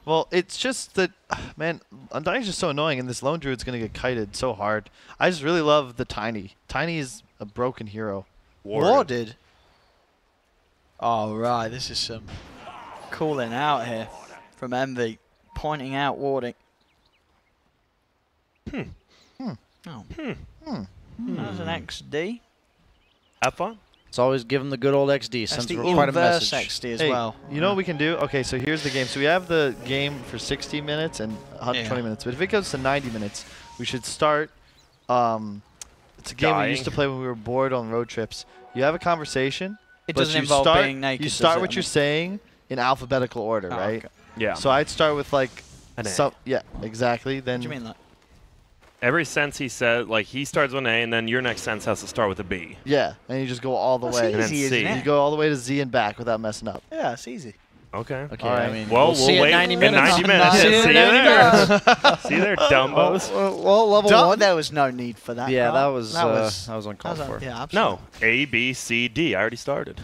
Well, it's just that, man, Undying's just so annoying, and this Lone Druid's going to get kited so hard. I just really love the Tiny. Tiny is a broken hero. Warded. Oh, right. This is some calling out here from Envy. Pointing out warding. Oh. That was an XD. Have fun. It's always give them the good old XD. That's Sends the quite a inverse message. XD as Hey, well. you know what we can do? Okay, so here's the game. So we have the game for 60 minutes and 120 Yeah. minutes. But if it goes to 90 minutes, we should start. It's a game we used to play when we were bored on road trips. You have a conversation. It but doesn't you involve start, being naked. You does start it? what you're saying in alphabetical order, Oh, right? okay. Yeah. So I'd start with like An A. some. Yeah, exactly. Then What do you mean that? Every sentence he said, like he starts with an A, and then your next sentence has to start with a B. yeah, and you just go all the That's way. And then easy, isn't C. it? You go all the way to Z and back without messing up. Yeah, it's easy. Okay. Okay, All right. I mean, Well, we'll see wait at 90 in minutes. 90 minutes. See you there. See you there, dumbos. Well, level one. There was no need for that. Yeah, right? that was uncalled for. Yeah, absolutely. No, A, B, C, D. I already started.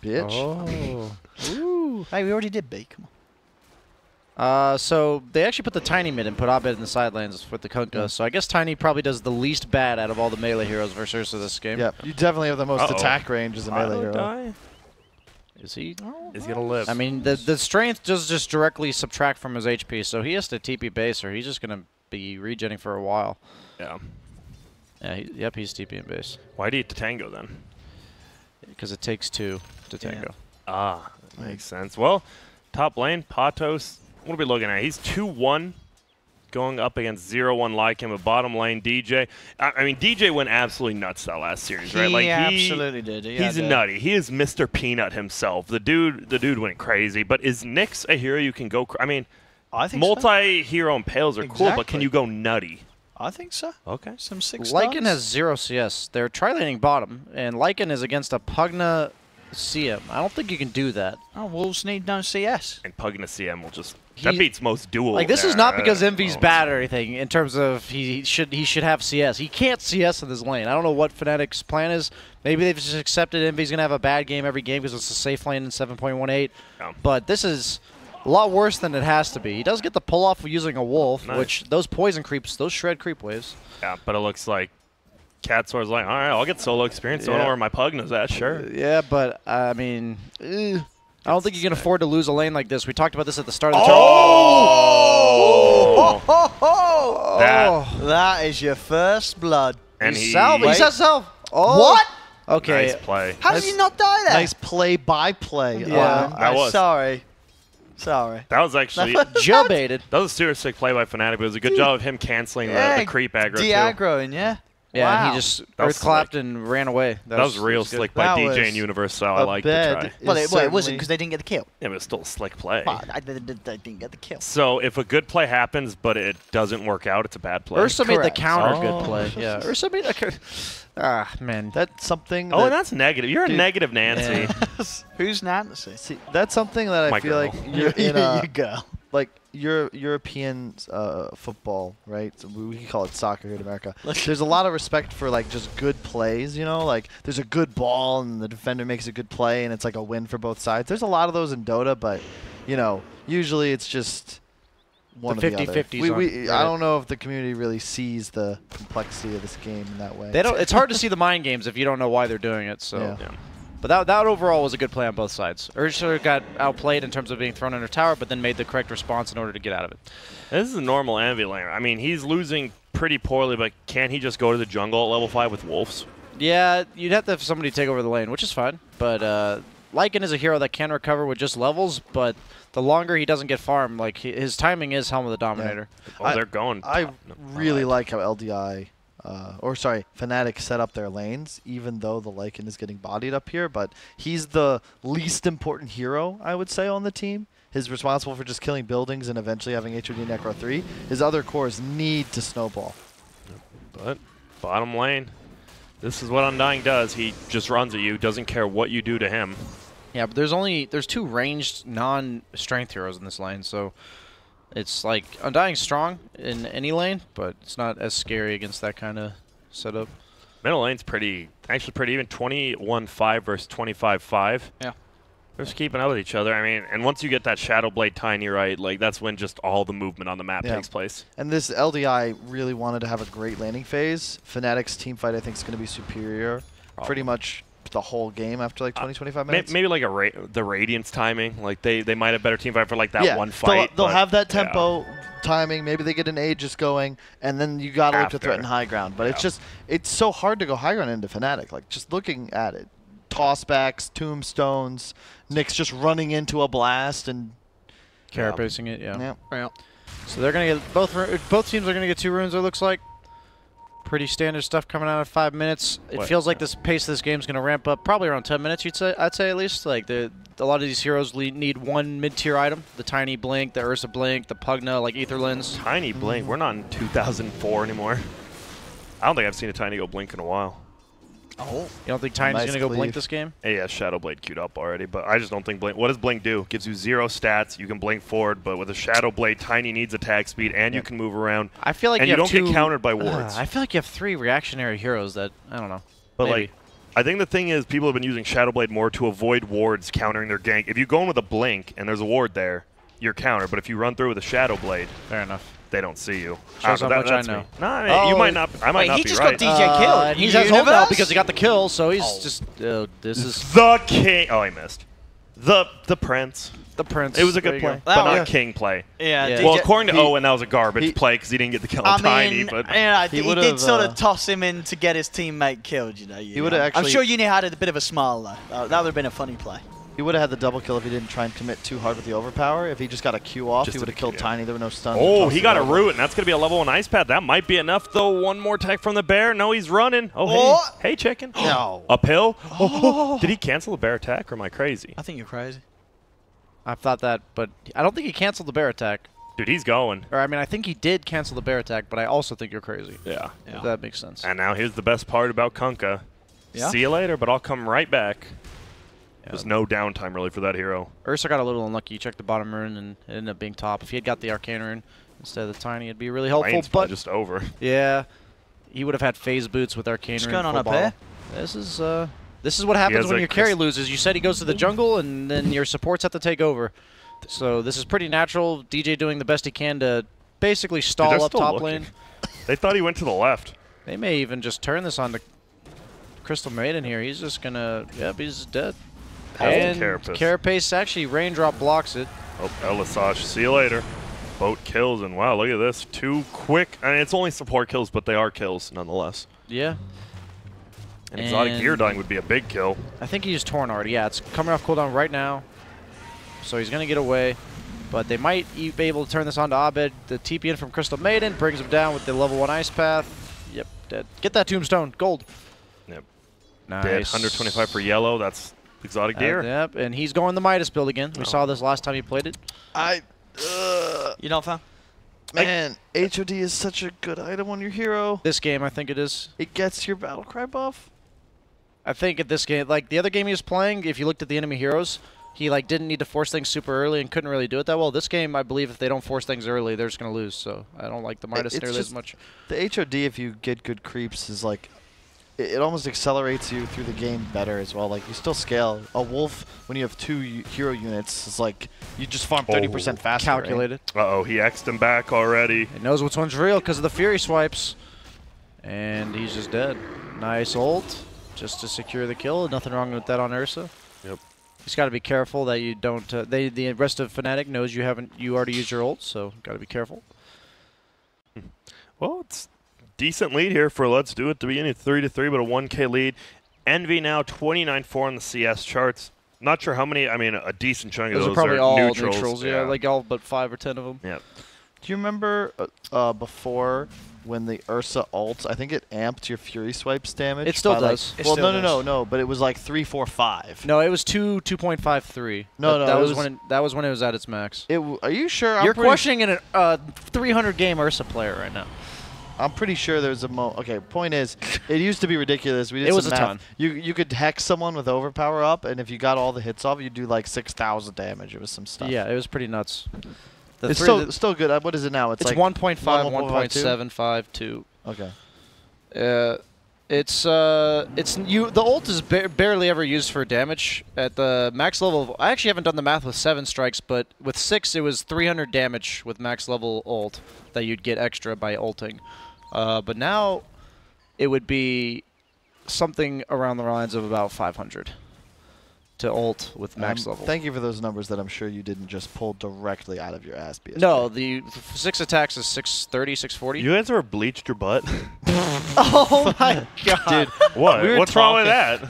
Bitch. Oh. Hey, we already did B. Come on. So they actually put the Tiny mid and put Abed in the side lanes with the Kunkka. So I guess Tiny probably does the least bad out of all the melee heroes versus Ursa this game. Yep. You definitely have the most attack range as a melee hero. Die. Is he? Is he gonna live? I mean, the strength does just directly subtract from his HP, so he has to TP base or he's just going to be regenning for a while. Yeah. Yeah, yep, he's TP in base. Why do you tango then? Because it takes 2 to tango. Ah, that makes sense. Well, top lane, Patos. What are we looking at? He's 2-1 going up against 0-1 Lycan, but bottom lane, DJ. I mean, DJ went absolutely nuts that last series, right? He absolutely did. He's nutty. He is Mr. Peanut himself. The dude went crazy. But is Nyx a hero you can go? I mean, I think so. multi-hero impales are cool, but can you go nutty? I think so. Okay. Some 6 Lycan stars. has 0 CS. They're tri-laning bottom, and Lycan is against a Pugna CM. I don't think you can do that. Oh, Wolves need no CS. And Pugna CM will just that beats most duel. Like, this is not because Envy's Oh. bad or anything in terms of he should have CS. He can't CS in this lane. I don't know what Fnatic's plan is. Maybe they've just accepted Envy's gonna have a bad game every game because it's a safe lane in 7.18. Yeah. But this is a lot worse than it has to be. He does get the pull off of using a wolf, Nice. which those poison creeps, those shred creep waves. Yeah, but it looks like Catsor's like, all right, I'll get solo experience. Don't know where my Pugna's at, sure. Yeah, but I mean, I don't think you can afford to lose a lane like this. We talked about this at the start of the Oh! That is your first blood. And He he says self. Oh. What? Okay. Nice play. How did you not die there? Nice play-by-play. Yeah, That was- sorry. That was actually Jump-baited. that was a super sick play by Fnatic, but it was a good job of him canceling the creep aggro too. De-aggroing, yeah. Yeah, wow. and he just That was earth clapped and ran away. That was real good. slick by That DJ was and Universal. I like the try. Well, it wasn't because they didn't get the kill. Yeah, but it was still a slick play. But I didn't get the kill. So if a good play happens but it doesn't work out, it's a bad play. Ursa made the Correct. counter Oh. good play. Yeah, Ursa made a man. That's something. Oh, that, and that's negative. You're a negative Nancy. Who's Nancy? see, that's something that I My feel girl. like you're in You girl. like European football, right? So we can call it soccer here in America. There's a lot of respect for like just good plays, you know, like there's a good ball and the defender makes a good play and it's like a win for both sides. There's a lot of those in Dota, but you know, usually it's just one The of the other. 50-50s I don't know if the community really sees the complexity of this game in that way. They don't. It's hard to see the mind games if you don't know why they're doing it. So, Yeah. Yeah. but that overall was a good play on both sides. Ursa got outplayed in terms of being thrown under tower, but then made the correct response in order to get out of it. This is a normal Envy laner. I mean, he's losing pretty poorly, but can't he just go to the jungle at level 5 with wolves? Yeah, you'd have to have somebody take over the lane, which is fine. But Lycan is a hero that can recover with just levels, but the longer he doesn't get farmed, like his timing is Helm of the Dominator. Oh, they're going. I top. No, really lied. like how LDI, Fnatic set up their lanes, even though the Lycan is getting bodied up here. But he's the least important hero, I would say, on the team. He's responsible for just killing buildings and eventually having HOD Necro 3. His other cores need to snowball. But bottom lane, this is what Undying does. He just runs at you, doesn't care what you do to him. Yeah, but there's 2 ranged non-strength heroes in this lane, so it's like Undying's strong in any lane, but it's not as scary against that kind of setup. Middle lane's actually pretty even. 21-5 versus 25-5. Yeah. They're just keeping up with each other. I mean, and once you get that Shadow Blade Tiny right, like that's when just all the movement on the map Yeah. takes place. And this LDI really wanted to have a great landing phase. Fnatic's team fight, I think, is going to be superior pretty much the whole game after like 20, 25 minutes. Maybe like the Radiance timing. Like they might have better team fight for like that one fight. They'll but have that yeah. tempo timing. Maybe they get an Aegis going, and then you got to look to After. threaten high ground. But Yeah. it's so hard to go high ground into Fnatic. Like just looking at it, tossbacks, tombstones, Nyx just running into a blast, and Carapacing it, yeah. yeah. So they're gonna get both teams are gonna get 2 runes. It looks like pretty standard stuff coming out of 5 minutes. It feels like this pace of this game is gonna ramp up probably around 10 minutes. I'd say at least. Like a lot of these heroes need one mid-tier item: the Tiny Blink, the Ursa Blink, the Pugna, like Ether Lens. Tiny blink. We're not in 2004 anymore. I don't think I've seen a Tiny go blink in a while. Oh. You don't think Tiny's going to go blink this game? Yeah, Shadow Blade queued up already, but I just don't think blink. What does blink do? Gives you 0 stats. You can blink forward, but with a Shadow Blade, Tiny needs attack speed, and you can move around. I feel like and you don't have get countered by wards. I feel like you have 3 reactionary heroes that I don't know. But maybe. like, I think the thing is, people have been using Shadow Blade more to avoid wards countering their gank. If you go in with a blink and there's a ward there, you're countered. But if you run through with a Shadow Blade, fair enough. They don't see you. Shows how much I know. No, I mean, you might not. I might not be right. He just got DJ killed. He's has hold now because he got the kill, so he's just. This is the king. Oh, he missed. The prince. The prince. It was a good play, but not king play. Yeah. Well, according to Owen, that was a garbage play because he didn't get the kill on Tiny. But he did sort of toss him in to get his teammate killed. You know. He would have actually. I'm sure Uni had a bit of a smile though. That would have been a funny play. He would have had the double kill if he didn't try and commit too hard with the overpower. If he just got a Q off, he would have killed Tiny. There were no stuns. Oh, he got a root, and that's going to be a level 1 ice pad. That might be enough, though. One more tech from the bear. No, he's running. Oh, hey chicken. No. Uphill. Oh. Did he cancel the bear attack, or am I crazy? I think you're crazy. I thought that, but I don't think he canceled the bear attack. Dude, he's going. Or I mean, I think he did cancel the bear attack, but I also think you're crazy. Yeah. If that makes sense. And now here's the best part about Kunkka. Yeah. See you later, but I'll come right back. There's no downtime, really, for that hero. Ursa got a little unlucky. He checked the bottom rune, and it ended up being top. If he had got the Arcane rune instead of the Tiny, it'd be really helpful. But just over. Yeah. He would have had phase boots with Arcane rune. What's going on up here? This is what happens when your carry loses. You said he goes to the jungle, and then your supports have to take over. So this is pretty natural. DJ doing the best he can to basically stall up top lane. They thought he went to the left. They may even just turn this on to Crystal Maiden here. He's just going to... Yep, he's dead. And Carapace actually raindrop blocks it. Oh, Elisage, see you later. Boat kills, and wow, look at this. 2 quick. I mean, it's only support kills, but they are kills nonetheless. Yeah. An exotic gear dying would be a big kill. I think he used Torn already. Yeah, it's coming off cooldown right now. So he's going to get away. But they might be able to turn this on to Abed. The TP in from Crystal Maiden brings him down with the level 1 Ice Path. Yep, dead. Get that Tombstone. Gold. Yep. Nice. Dead. 125 for yellow. That's exotic gear. Yep, and he's going the Midas build again. We saw this last time he played it. You not fan? Man, HOD is such a good item on your hero. This game, I think it is. It gets your Battlecry buff. I think at this game, like the other game he was playing, if you looked at the enemy heroes, he like didn't need to force things super early and couldn't really do it that well. This game, I believe if they don't force things early, they're just going to lose. So I don't like the Midas nearly as much. The HOD, if you get good creeps, is like... It almost accelerates you through the game better as well. Like, you still scale. A wolf, when you have 2 hero units, is like, you just farm 30% faster. Calculated. Right? Uh-oh, he X'd him back already. He knows which one's real because of the Fury swipes. And he's just dead. Nice ult, just to secure the kill. Nothing wrong with that on Ursa. Yep. He's got to be careful that you don't... the rest of Fnatic knows you already used your ult, so got to be careful. Well, it's... decent lead here for Let's Do It to be in 3-3, but a 1K lead. Envy now 29-4 on the CS charts. Not sure how many. I mean, a decent chunk of those are probably are all neutrals. Yeah, like all but 5 or 10 of them. Yeah. Do you remember before when the Ursa ult? I think it amped your Fury swipes damage. It still does. Well, no, but it was like 3, 4, 5. No, it was 2.53. No, that was when it was at its max. Are you sure? You're questioning a 300 game Ursa player right now. I'm pretty sure there's a okay, point is, it used to be ridiculous. We did it was some a math. ton. You could hex someone with overpower up, and if you got all the hits off, you'd do like 6,000 damage. It was some stuff. Yeah, it was pretty nuts. It's still good. What is it now? It's like 1.5, 1.752. Okay. The ult is barely ever used for damage at the max level. I actually haven't done the math with 7 strikes, but with 6 it was 300 damage with max level ult that you'd get extra by ulting. But now it would be something around the lines of about 500 to ult with max level. Thank you for those numbers that I'm sure you didn't just pull directly out of your ass. BSP. No, the 6 attacks is 630, 640. You guys ever bleached your butt? Oh my god. Dude, what? What's wrong with that?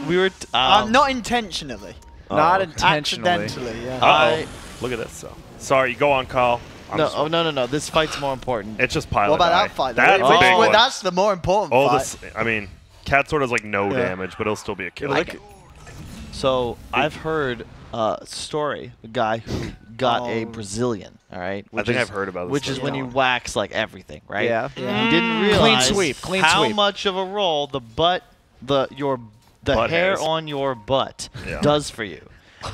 We were... not intentionally. Not intentionally. Accidentally, yeah. Uh-oh. Look at this, though. Sorry, go on, Kyle. No. This fight's more important. It's just pilot. What about that fight? That's a big one. That's the more important fight. I mean, Cat Sword has like no damage, but it'll still be a kill. So I've heard a story, a guy who got a Brazilian, all right? I think I've heard about this. Which is when you wax like everything, right? Yeah. You didn't realize Clean sweep. how much of a role the butt the Butt hair hairs. on your butt does for you.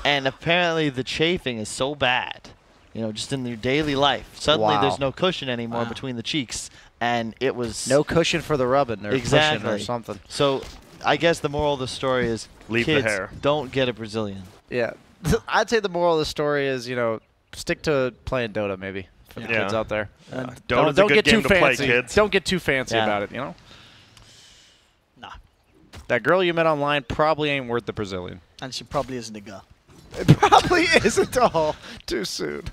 And apparently the chafing is so bad, you know, just in your daily life. Suddenly there's no cushion anymore between the cheeks, and it was no cushion for the rubbing or cushion or something. So I guess the moral of the story is Leave kids, the hair. don't get a Brazilian. Yeah. I'd say the moral of the story is, you know, stick to playing Dota maybe for the kids out there. Dota's a good game to play, fancy. kids. Don't get too fancy about it, you know? Nah. That girl you met online probably ain't worth the Brazilian. And she probably isn't a girl. It probably isn't all. Too soon.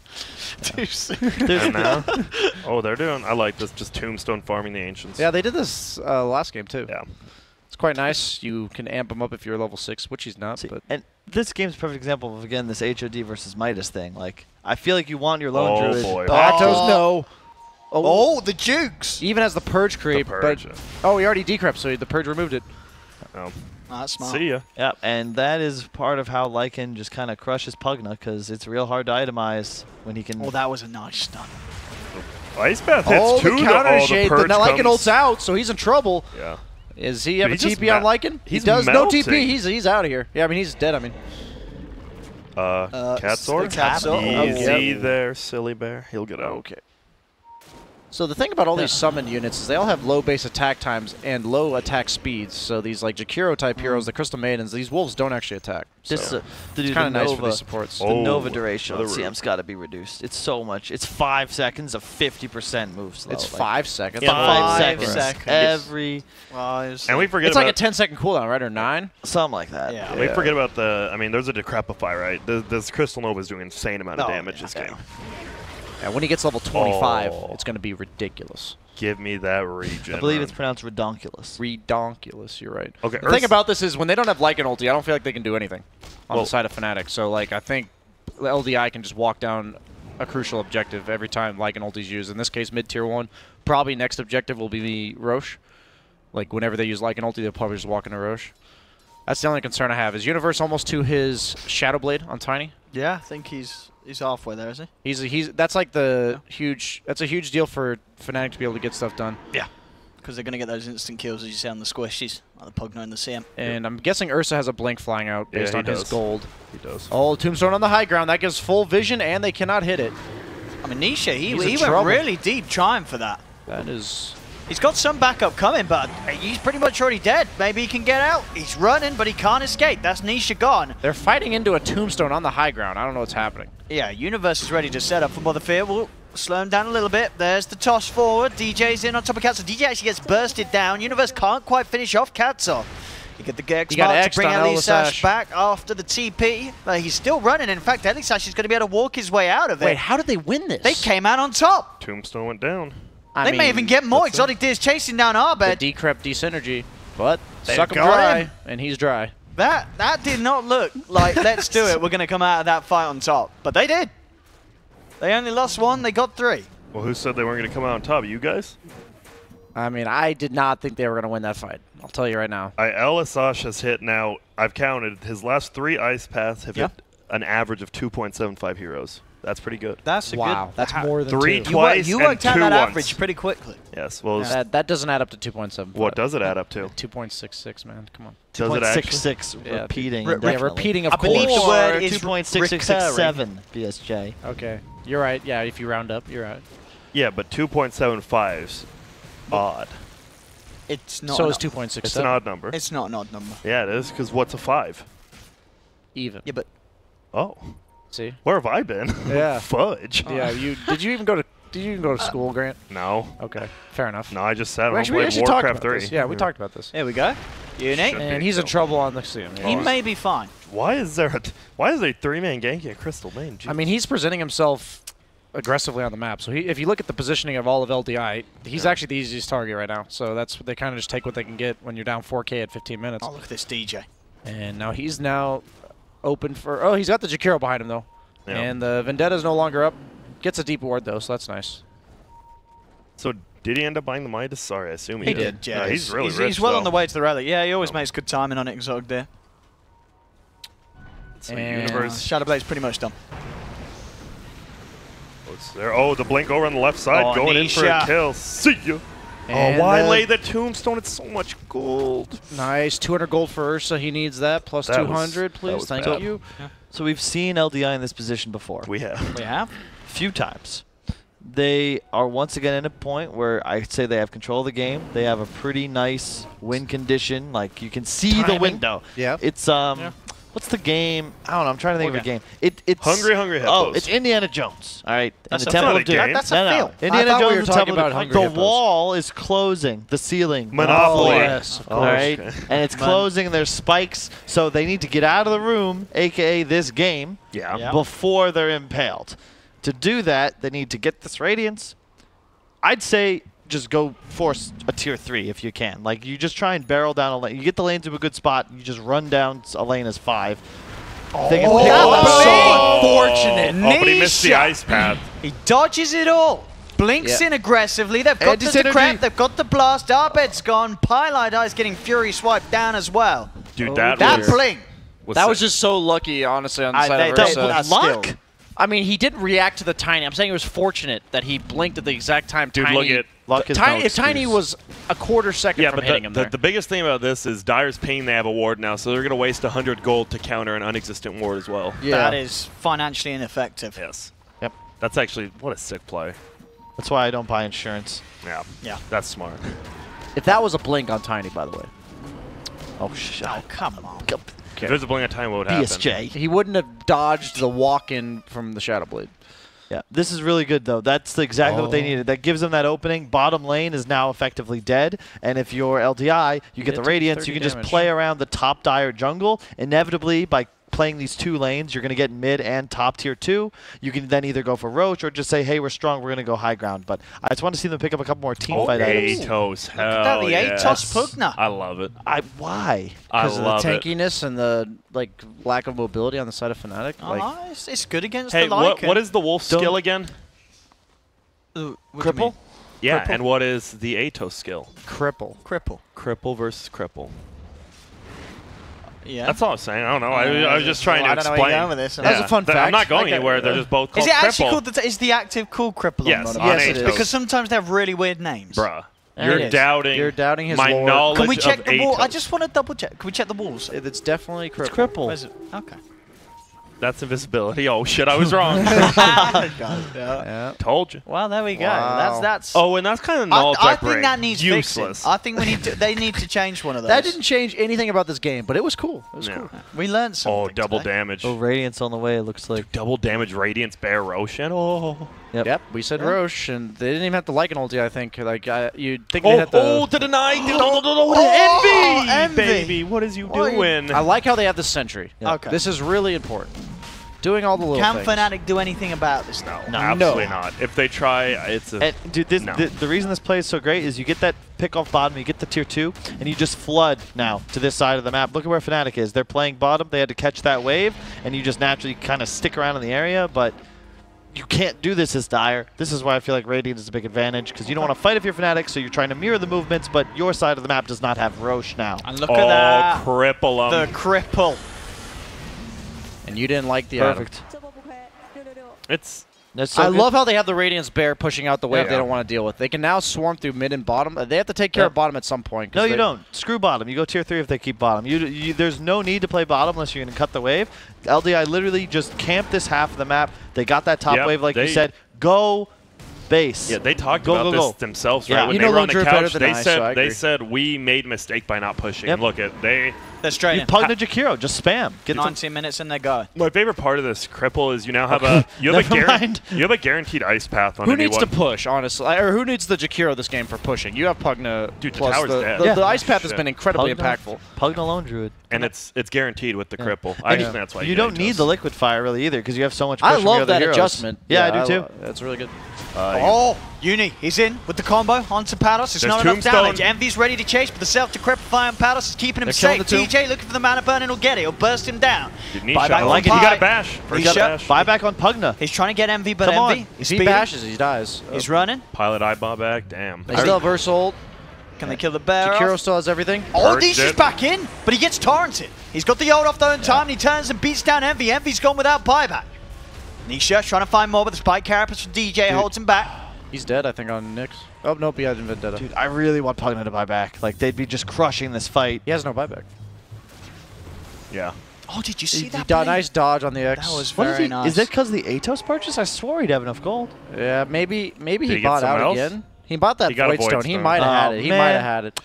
Too soon. And now, they're doing. I like this. Just tombstone farming the ancients. Yeah, they did this last game too. Yeah. It's quite nice. You can amp him up if you're level 6, which he's not. But And this game's a perfect example of, again, this HOD versus Midas thing. Like, I feel like you want your lone druid. Boy. Aptos, no. Oh, the Jukes! Even has the Purge creep. Purge, but oh, he already decrept, so the Purge removed it. Oh. That's smart. See ya. Yeah, and that is part of how Lycan just kind of crushes Pugna, because it's real hard to itemize when he can. Oh, that was a nice stun. Ice Bath hits the two. counter shade. The Now Lycan comes. ult's out, so he's in trouble. Yeah. Is he have Dude, a he just TP on Lycan? He he's does. melting. No TP. He's out of here. Yeah, I mean, he's dead. I mean. Cat sword? Cat sword. Easy there, silly bear. He'll get out. Okay. So the thing about all these summon units is they all have low base attack times and low attack speeds. So these like Jakiro type heroes, the Crystal Maidens, these wolves don't actually attack. Just So it's kind of nice for these supports. The Nova duration on another CM's got to be reduced. It's so much. It's 5 seconds of 50% move slow. It's Like, 5 seconds. 5 5 seconds. Every And we forget It's about like a 10-second cooldown, right, or 9? something like that. Yeah. We forget about the. I mean, there's a Decrepify, right? This Crystal Nova is doing an insane amount of damage this game. And when he gets level 25, it's going to be ridiculous. Give me that regen. I believe it's pronounced redonkulous. Redonkulous, you're right. Okay. The thing about this is when they don't have Lycan ulti, I don't feel like they can do anything on the side of Fnatic. So, like, I think LDI can just walk down a crucial objective every time Lycan ulti's used. In this case, mid-tier 1. Probably next objective will be Roche. Like, whenever they use Lycan ulti, they'll probably just walk into Roche. That's the only concern I have. Is Universe almost to his Shadow Blade on Tiny? Yeah, I think he's halfway there, is he? He's that's like the huge. That's a huge deal for Fnatic to be able to get stuff done. Yeah. Because they're going to get those instant kills, as you say, on the squishies, like the Pugna and the CM. And I'm guessing Ursa has a blink flying out based on his gold. He does. Oh, Tombstone on the high ground. That gives full vision, and they cannot hit it. I mean, Nisha, he He's in went trouble. really deep trying for that. That is. He's got some backup coming, but he's pretty much already dead. Maybe he can get out. He's running, but he can't escape. That's Nisha gone. They're fighting into a Tombstone on the high ground. I don't know what's happening. Yeah, Universe is ready to set up for Mother Fear. We'll slow him down a little bit. There's the toss forward. DJ's in on top of Katso. DJ actually gets bursted down. Universe can't quite finish off Katso. You get the Gex He got mark to X'd bring on Elisash Elisash. back after the TP. He's still running. In fact, Elisash is going to be able to walk his way out of it. Wait, how did they win this? They came out on top. Tombstone went down. I They may mean, even get more. Exotic Deer's chasing down the Arbed. decrep desynergy, but They've suck him got dry, him. and he's dry. That did not look like, let's do it, we're going to come out of that fight on top. But they did. They only lost 1, they got 3. Well, who said they weren't going to come out on top? You guys? I mean, I did not think they were going to win that fight. I'll tell you right now. Elisash has hit now, I've counted, his last 3 ice paths have hit an average of 2.75 heroes. That's pretty good. That's a Wow, good. that's more than 3 2. twice You and worked out 2 that once. average pretty quickly. Yes. Well, That doesn't add up to 2.7. what does it add up to? 2.66, man. Come on. Does it actually? 2.66 Yeah, repeating. Yeah, indefinitely. repeating, of I believe course. the word Or is 2.6667 BSJ. Okay, you're right. Yeah, if you round up, you're right. Yeah, but 2.75's odd. It's not. So an is odd- 2.67. It's an odd number. It's not an odd number. Yeah, it is, because what's a 5? Even. Yeah, but Oh. See? Where have I been? Yeah. Fudge. Yeah. Did you even go to school, Grant? No. Okay, fair enough. No, I just sat We home actually, playing talked Warcraft about 3. this. Yeah, we talked about this. here we go. Uni. Should And be, he's in so. trouble on the scene. He may be fine. Why is there a 3-man ganking at Crystal Main? I mean, he's presenting himself aggressively on the map. So if you look at the positioning of all of LDI, he's actually the easiest target right now. So that's they kind of just take what they can get when you're down 4K at 15 minutes. Oh, look at this DJ. And now he's open for. Oh, he's got the Jakiro behind him though. Yeah. And the Vendetta's no longer up. Gets a deep ward though, so that's nice. So did he end up buying the Midas? Sorry, I assume he, He did, yeah. He's really rich, He's well though. on the way to the rally. Yeah, he always makes good timing on Exotic Deer. So And- Universe. Shadowblade's pretty much done. There. Oh, the blink over on the left side, Oh, going in for a Nisha. kill. See ya. And why lay the tombstone? It's so much gold. Nice. 200 gold for Ursa. He needs that. Plus 200, please. Thank you. Yeah. So we've seen LDI in this position before. We have. We have? A few times. They are once again at a point where I'd say they have control of the game. They have a pretty nice win condition. Like, you can see the window. Yeah. It's, what's the game? I don't know. I'm trying to think of a game. It's Hungry Hippos. Oh, it's Indiana Jones. All right. That's the Temple not of a Doom. game. That's a feel. Indiana I thought Jones we were and talking Temple of about Doom. Hungry The Hippos. wall is closing. The ceiling. Monopoly. Oh, yes, of course. All right. And it's closing, and there's spikes, so they need to get out of the room, a.k.a. this game, before they're impaled. To do that, they need to get this Radiance. I'd say just go force a tier 3 if you can. Like, you just try and barrel down a lane. You get the lane to a good spot, you just run down a lane as 5. They can pick up so unfortunate. But he missed the ice path. He dodges it all. Blinks in aggressively. They've got the Decrep, they've got the blast. Arbed's gone. Pylite is getting Fury swiped down as well. Dude, that blink. That was just so lucky, honestly, on the side of Ursa. luck? I mean, he didn't react to the Tiny. I'm saying it was fortunate that he blinked at the exact time. Dude, Tiny, look at luck is Tiny, no if Tiny was a quarter second from hitting him there. The biggest thing about this is Dire's paying they have a ward now, so they're going to waste 100 gold to counter an unexistent ward as well. Yeah. That is financially ineffective. Yes. Yep. That's actually, what a sick play. That's why I don't buy insurance. Yeah. That's smart. If that was a blink on Tiny, by the way. Oh, shit. Oh, come on. If there's a blink of time, what would happen? BSJ. He wouldn't have dodged the walk-in from the Shadow Blade. Yeah, this is really good, though. That's exactly what they needed. That gives them that opening. Bottom lane is now effectively dead. And if you're LDI, you get the Radiance. You can just play around the top Dire jungle. Inevitably, by playing these 2 lanes, you're going to get mid and top tier 2. You can then either go for Roach or just say, hey, we're strong, we're going to go high ground. But I just want to see them pick up a couple more team fight items. Atos. Look at that, the Atos Pugna. I love it. Why? Because of the tankiness and the lack of mobility on the side of Fnatic. Oh, it's good against the Lycan. What is the Wolf skill again? Cripple? Yeah, and what is the Atos skill? Cripple. Cripple versus cripple. Yeah. That's all I was saying. I don't know. I was just trying to explain. I don't know where you're going with this. That's a fun fact. I'm not going anywhere. They're just both called Is it actually cripple. called is the active called cripple? Yes, yes, it is. Because sometimes they have really weird names. Bruh. You're doubting his my lore. knowledge Can we check of the wall? Atos. I just want to double check. Can we check the walls? It's definitely cripple. It's cripple. Where's it? Okay. That's invisibility. Oh, shit, I was wrong. Told you. Well, there we go. Wow. That's. Oh, and that's kind of knowledge I think that needs useless. fixing. I think they need to change one of those. That didn't change anything about this game, but it was cool. It was cool. We learned something. Oh, double today. damage. Oh, Radiance on the way, it looks like. Double damage Radiance Bear Roshan. Oh. Yep. We said Roche, and they didn't even have to like an ulti, I think. You'd think they had to... Oh, to deny. Envy! Baby, what is you doing? I like how they have the sentry. Yeah. Okay. This is really important. Doing all the little Can things. Fnatic do anything about this now? No, absolutely not. If they try, it's a... Dude, the reason this play is so great is you get that pick off bottom, you get the tier 2, and you just flood now to this side of the map. Look at where Fnatic is. They're playing bottom. They had to catch that wave, and you just naturally kind of stick around in the area, but you can't do this as Dire. This is why I feel like Radiant is a big advantage, because you don't want to fight if you're Fnatic, so you're trying to mirror the movements, but your side of the map does not have Roche now. And look at that. Cripple 'em. The cripple. And you didn't like the Perfect. I love how they have the Radiance Bear pushing out the wave they don't want to deal with. They can now swarm through mid and bottom. They have to take care of bottom at some point. No, you don't. Screw bottom. You go tier 3 if they keep bottom. There's no need to play bottom unless you're going to cut the wave. LDI literally just camped this half of the map. They got that top wave, like you said. Go base. Yeah, they talked about this themselves, right? Yeah. When they were on the couch, they said we made a mistake by not pushing. Yep. Look at they. They're straight in. Pugna Jakiro, just spam. Get 19 minutes and they go. My favorite part of this cripple is you now have a guaranteed ice path on Who anyone. needs to push, honestly? Or who needs the Jakiro this game for pushing? You have Pugna. Dude, the plus tower's dead. the ice path has been incredibly impactful. Pugna Lone Druid. And it's guaranteed with the cripple. I just think that's why you don't need the liquid fire really either, because you have so much. I push love from your that other heroes. adjustment. Yeah, I do too. That's really good. Uni, he's in with the combo onto Pados. It's not enough damage. Envy's ready to chase, but the self-decrepify on Pados is keeping him safe. DJ looking for the mana burn and he'll get it. He'll burst him down. I like it. He got a bash. Buyback on Pugna. He's trying to get Envy, but Envy. If he bashes, he dies. He's running. Pilot eye back. Damn. They still have Verse ult. Can they kill the bear? Jakiro still has everything. Oh, Nisha's back in, but he gets torrented. He's got the ult off though in time, and he turns and beats down Envy. Envy's gone without buyback. Nisha trying to find more, but the spike carapace from DJ holds him back. He's dead, I think, on Nyx. Oh, nope, he hasn't been dead. Dude, I really want Pugna to buy back. Like, they'd be just crushing this fight. He has no buyback. Yeah. Oh, did you see that? Nice dodge on the X. That was very nice. Is that because of the Atos purchase? I swore he'd have enough gold. Yeah, maybe Did he he bought get out something else? again. He bought that He got a Void Void Stone. He Stone. might have had Oh, it. He man. might have had it.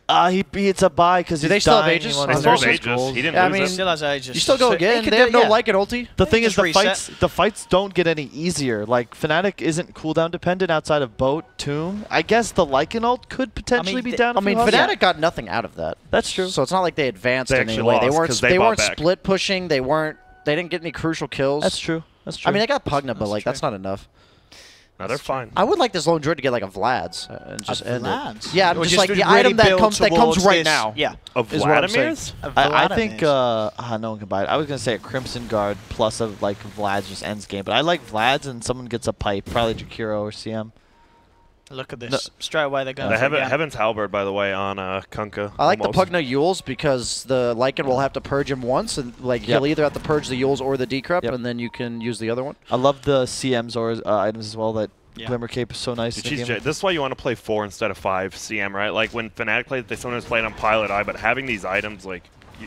It's a buy because Do they still have Aegis? He Oh, still has there's Aegis. He didn't Yeah, I lose mean, it. Still has Aegis. You still go again. They have no Lycan ulti. The thing is, Just the fights don't get any easier. Like, Fnatic isn't cooldown dependent outside of Boat, Tomb. I guess the Lycan ult could potentially be down. I mean, Fnatic got nothing out of that. That's true. So it's not like they advanced They in any actually way. They lost weren't. 'cause They, they bought weren't back. split pushing. They weren't. They didn't get any crucial kills. That's true. That's true. I mean, they got Pugna, but like that's not enough. No, they're fine. I would like this lone druid to get like a Vlad's and just end Vlad's? it. Yeah, Or just just like the really item that build comes towards right this- now. Yeah. Of is what I'm saying. Vladimir's? I think no one can buy it. I was gonna say a Crimson Guard plus a like Vlad's just ends game, but I like Vlad's and someone gets a pipe, probably Jakiro or CM. Look at this. Straight away they're going The for it, Heaven's Halberd, by the way, on Kunkka. I like almost. the Pugna Yules because the Lycan will have to purge him once, and like he'll either have to purge the Yules or the Decrypt, and then you can use the other one. I love the CMs or items as well. That Glimmer Cape is so nice. Dude, this is why you want to play 4 instead of 5 CM, right? Like when Fnatic played, they sometimes played on Pilot Eye, but having these items, like,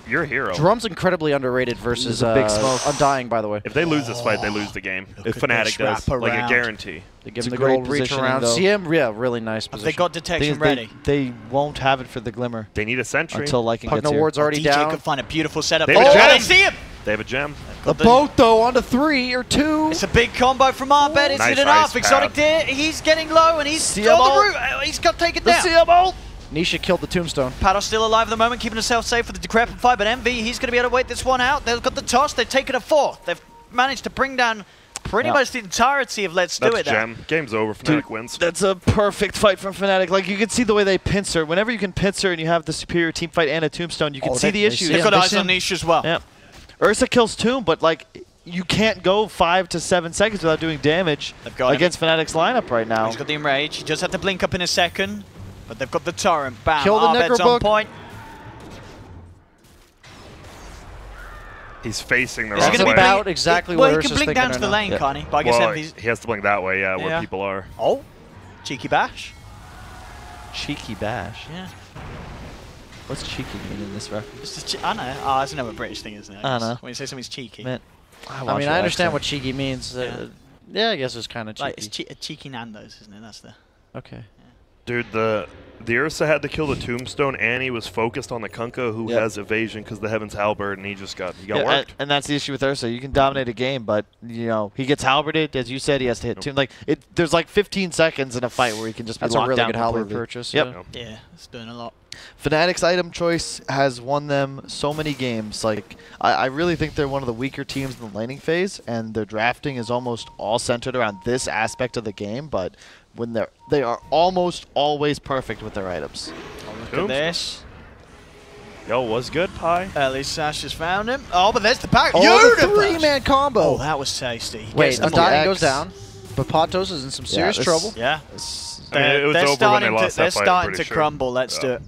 you're a hero. Drum's incredibly underrated versus Big Smoke. Undying, by the way. If they lose this fight, they lose the game. If at Fnatic this does, like a wraparound. guarantee. They give It's him a the good great old reach positioning, around. though. CM, yeah, really nice Have position. they got Thing detection is, ready? they won't have it for the Glimmer They need a sentry. until Lycan gets Pugna here. Ward's already DJ down. could find a beautiful setup. They have a Oh, gem. they see him! They have a gem. The boat, though, onto 3 or 2. It's a big combo from Arbed. Is Nice it enough? ice Exotic path. Deer, he's getting low and he's CM on the ult. route. He's got taken The down. CM ult! Nisha killed the tombstone. Paddle's still alive at the moment, keeping himself safe for the decrepit fight, but Envy, he's going to be able to wait this one out. They've got the toss, they've taken a 4th. They've managed to bring down pretty much the entirety of Let's That's Do It now. gem. Game's over. Fnatic wins. That's a perfect fight from Fnatic. Like, you can see the way they pincer. Whenever you can pincer and you have the superior team fight and a tombstone, you can see the issues. They've got eyes on Niche as well. Yeah. Ursa kills Tomb, but, like, you can't go 5 to 7 seconds without doing damage They've got against Fnatic's lineup right now. He's got the Enrage. He does have to blink up in a second, but they've got the Torrent. Bam. Kill the Arbed's on Necrobook. point. He's facing the Is he wrong That's gonna way. be about blink- exactly well, what he Ursa's can blink thinking down to right the now. lane, Yeah. can't he? But I guess Well, Envy's... he has to blink that way, yeah, Yeah. where people are. Oh, cheeky bash. Cheeky bash. Yeah. What's cheeky mean in this reference? It's I know. Oh, it's another British thing, isn't it? I know. When you say something's cheeky. Man, I mean, I understand what cheeky means. Yeah, I guess it's kind of cheeky. Like, it's a cheeky Nando's, isn't it? That's the... Okay. Dude, the Ursa had to kill the tombstone, and he was focused on the Kunkka, who has evasion because the Heaven's Halberd, and he got worked. and that's the issue with Ursa. You can dominate a game, but you know he gets halberded, as you said. He has to hit Tomb. Like there's like 15 seconds in a fight where he can just be That's a locked really down good halberd completely. purchase. Yep. Yeah, it's doing a lot. Fnatic's item choice has won them so many games. Like I really think they're one of the weaker teams in the laning phase, and their drafting is almost all centered around this aspect of the game. But when they are almost always perfect with their items. Look at this. Yo, was good, Pi? Early Sash has found him. Oh, but there's the back. Oh, the Universe! 3-man combo. Oh, that was tasty. He Wait, gets them Undying all. goes down, but Patos is in some serious this- trouble. Yeah. I mean, it was They're over when they starting lost to, that they're fight, I'm starting pretty to sure. crumble. Let's do it.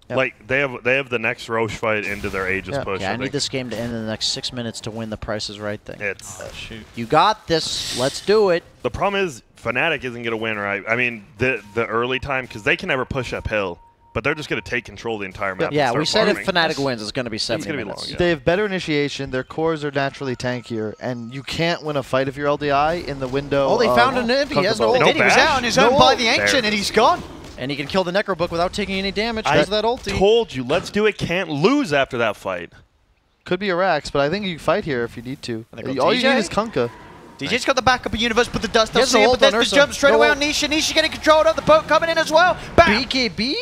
Yep. Like they have the next Roche fight into their Aegis push. Okay, I I need think. this game to end in the next 6 minutes to win the Price is Right thing. It's Shoot. You got this. Let's do it. the problem is Fnatic isn't gonna win, right? I mean, the early time because they can never push uphill, but they're just gonna take control of the entire map. Yeah, and we start said if farming. Fnatic wins, it's going to be 70 gonna be minutes. long, yeah. They have better initiation. Their cores are naturally tankier, and you can't win a fight if you're LDI in the window. Oh, they of found an Envy. He has no Kunkka ult. No Did he was bash? out on his No own by ult. the Ancient, There. and he's gone. And he can kill the Necrobook without taking any damage I because of that ulti. told you, Let's Do It can't lose after that fight. Could be a Rax, but I think you can fight here if you need to. They got All you DJ? need is Kunkka. DJ's got the backup of Universe, put the dust He on has no CM, ult but on there's the Ursa. jump straight No away ult. on Nisha. Nisha getting controlled of the boat coming in as well. Bam! BKB?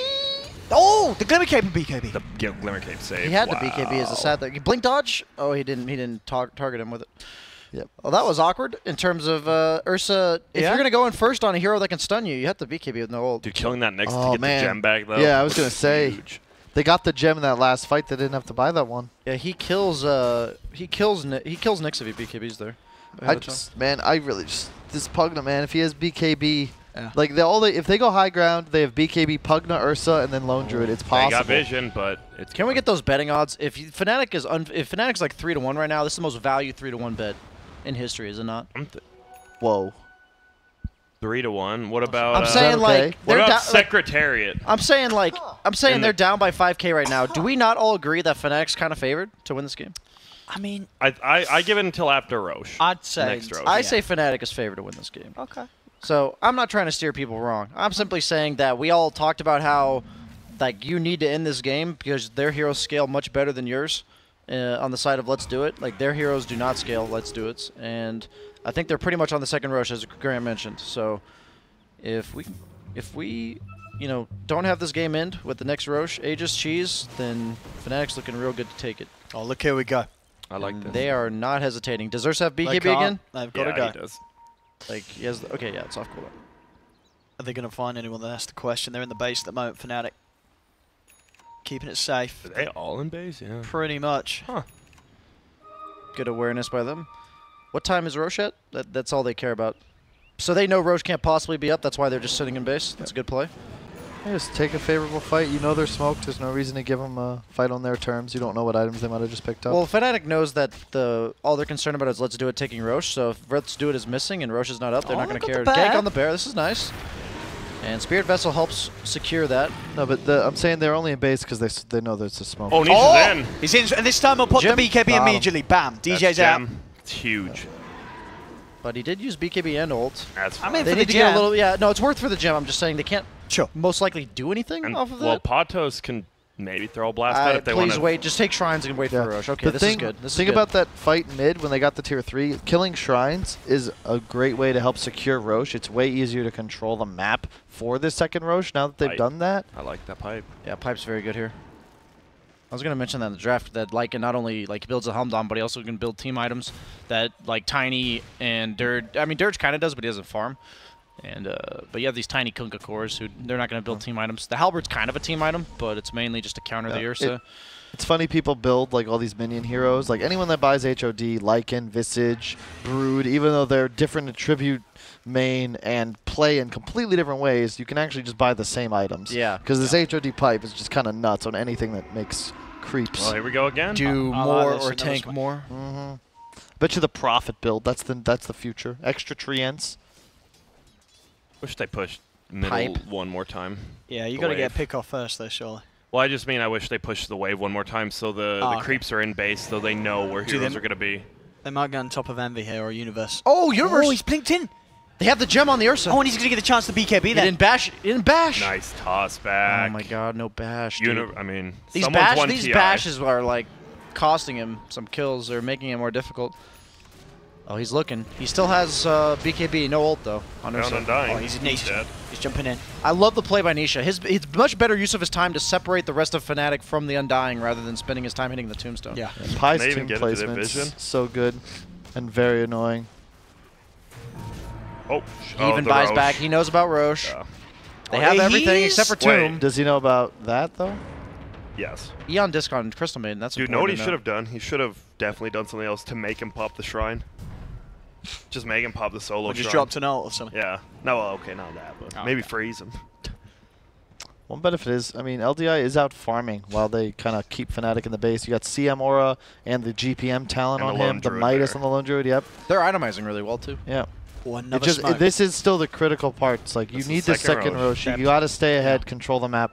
Oh, the Glimmer Cape and BKB. The Glimmer Cape save. He had wow. the BKB as a sad thing. Blink dodge? Oh, he didn't target him with it. Yep. Well, that was awkward in terms of Ursa. If Yeah? you're going to go in first on a hero that can stun you, you have to BKB with no ult. Dude, killing that next Oh, to get man. the gem back though. Yeah, I was gonna say. huge. They got the gem in that last fight. They didn't have to buy that one. Yeah, he kills Nyx if he BKBs there. I really just this Pugna, man. If he has BKB, Yeah. like if they go high ground, they have BKB, Pugna, Ursa, and then Lone Druid. It's They possible. got vision, but it's Can we get those betting odds? If Fnatic's like 3-1 right now, this is the most value 3-1 bet in history, is it not? Whoa. 3-1. What about? I'm saying like what they're about Secretariat? I'm saying they're down by 5K right now. Do we not all agree that Fnatic's kind of favored to win this game? I mean, I give it until after Roche. I'd say next Roche. I say Fnatic is favored to win this game. Okay. So I'm not trying to steer people wrong. I'm simply saying that we all talked about how like you need to end this game because their heroes scale much better than yours on the side of Let's Do It. Like their heroes do not scale Let's Do It, and I think they're pretty much on the second Roche as Graham mentioned. So if we don't have this game end with the next Roche Aegis Cheese, then Fnatic's looking real good to take it. Oh, look, here we go. I like this. They are not hesitating. Does Zerse have BKB again? They've got to go. He does. Like he has. Okay, yeah, it's off cooldown. Are they going to find anyone? That's the question. They're in the base at the moment, Fnatic. Keeping it safe. Are they all in base? Yeah. Pretty much. Huh. Good awareness by them. What time is Roche at? That's all they care about. So they know Roche can't possibly be up. That's why they're just sitting in base. That's a good play. Yeah, just take a favorable fight. You know they're smoked. There's no reason to give them a fight on their terms. You don't know what items they might have just picked up. Well, Fnatic knows that all they're concerned about is Let's Do It taking Roche. So if Let's Do It is missing and Roche is not up, they're not going to care. Gank on the bear. This is nice. And Spirit Vessel helps secure that. No, but I'm saying they're only in base because they know there's a smoke. Oh, Nisha's in. He's in, and this time he'll put the BKB immediately. Bam. DJ's out. It's huge. But he did use BKB and ult. That's fine. I mean, They for need the to get a gem. little. Yeah, no, it's worth for the gem. I'm just saying they can't Sure. most likely do anything And, off of well, that. Patos can maybe throw a blast out if they want Please to. wait. Just take shrines and wait Yeah. for Roche. Okay, this is good. This thing is good. about that fight mid when they got the tier 3, killing shrines is a great way to help secure Roche. It's way easier to control the map for this second Roche now that they've Pipe. done that. I like that pipe. Yeah, Pipe's very good here. I was going to mention that in the draft that Lycan not only like builds a Helmdom, but he also can build team items that like Tiny and Dirge. I mean, Dirge kind of does, but he doesn't farm. And but you have these tiny Kunkka cores who they're not going to build team items. The Halberd's kind of a team item, but it's mainly just to counter the Ursa. It's funny people build like all these minion heroes. Like anyone that buys HOD, Lycan, Visage, Brood, even though they're different attribute main and play in completely different ways, you can actually just buy the same items. Yeah. Because this HOD pipe is just kind of nuts on anything that makes creeps. Well, here we go again. Do I more like this. or Another tank spot. more. Mm-hmm. Bet you the Prophet build. That's the future. Extra treants. Wish they pushed middle Pipe. one more time. Yeah, you The got to get a wave. pick off first, though, surely. Well, I just mean I wish they pushed the wave one more time so the okay. creeps are in base so they know where Do heroes they- are going to be. They might go on top of Envy here or Universe. Oh, Universe! Oh, he's blinked in. They have the gem on the Ursa. Oh, and he's going to get a chance to BKB he then. didn't bash. He didn't bash. Nice toss back. Oh my God, no bash. Dude. I mean, These someone's won these TI. bashes are like costing him some kills or making it more difficult. Oh, he's looking. He still has BKB, no ult though. On Down Ursa. Undying. Oh, he's in niche. dead. He's jumping in. I love the play by Nisha. It's much better use of his time to separate the rest of Fnatic from the Undying rather than spending his time hitting the tombstone. Yeah. Pie's They even tomb get into their placement vision. so good and very annoying. Oh, He even buys Roche. back. He knows about Roche. Yeah. They have everything he's- except for Wait. Tomb. Does he know about that though? Yes. Eon Discon Crystal Maiden. That's Dude, know what he important to should have done? He should have definitely done something else to make him pop the shrine. Just make him pop the solo Or just shrine. dropped an ult or something. Yeah. No, well, okay, not that, but Oh, maybe okay. freeze him. One benefit is, I mean, LDI is out farming while they kind of keep Fnatic in the base. You got CM Aura and the GPM talent And on the him, Lone the Druid Midas there. on the Lone Druid, yep. They're itemizing really well too. Yeah. Oh, It another just, smoke. this is still the critical parts. Like, you This is need the second second Roche. Roche. You got to stay ahead, control the map.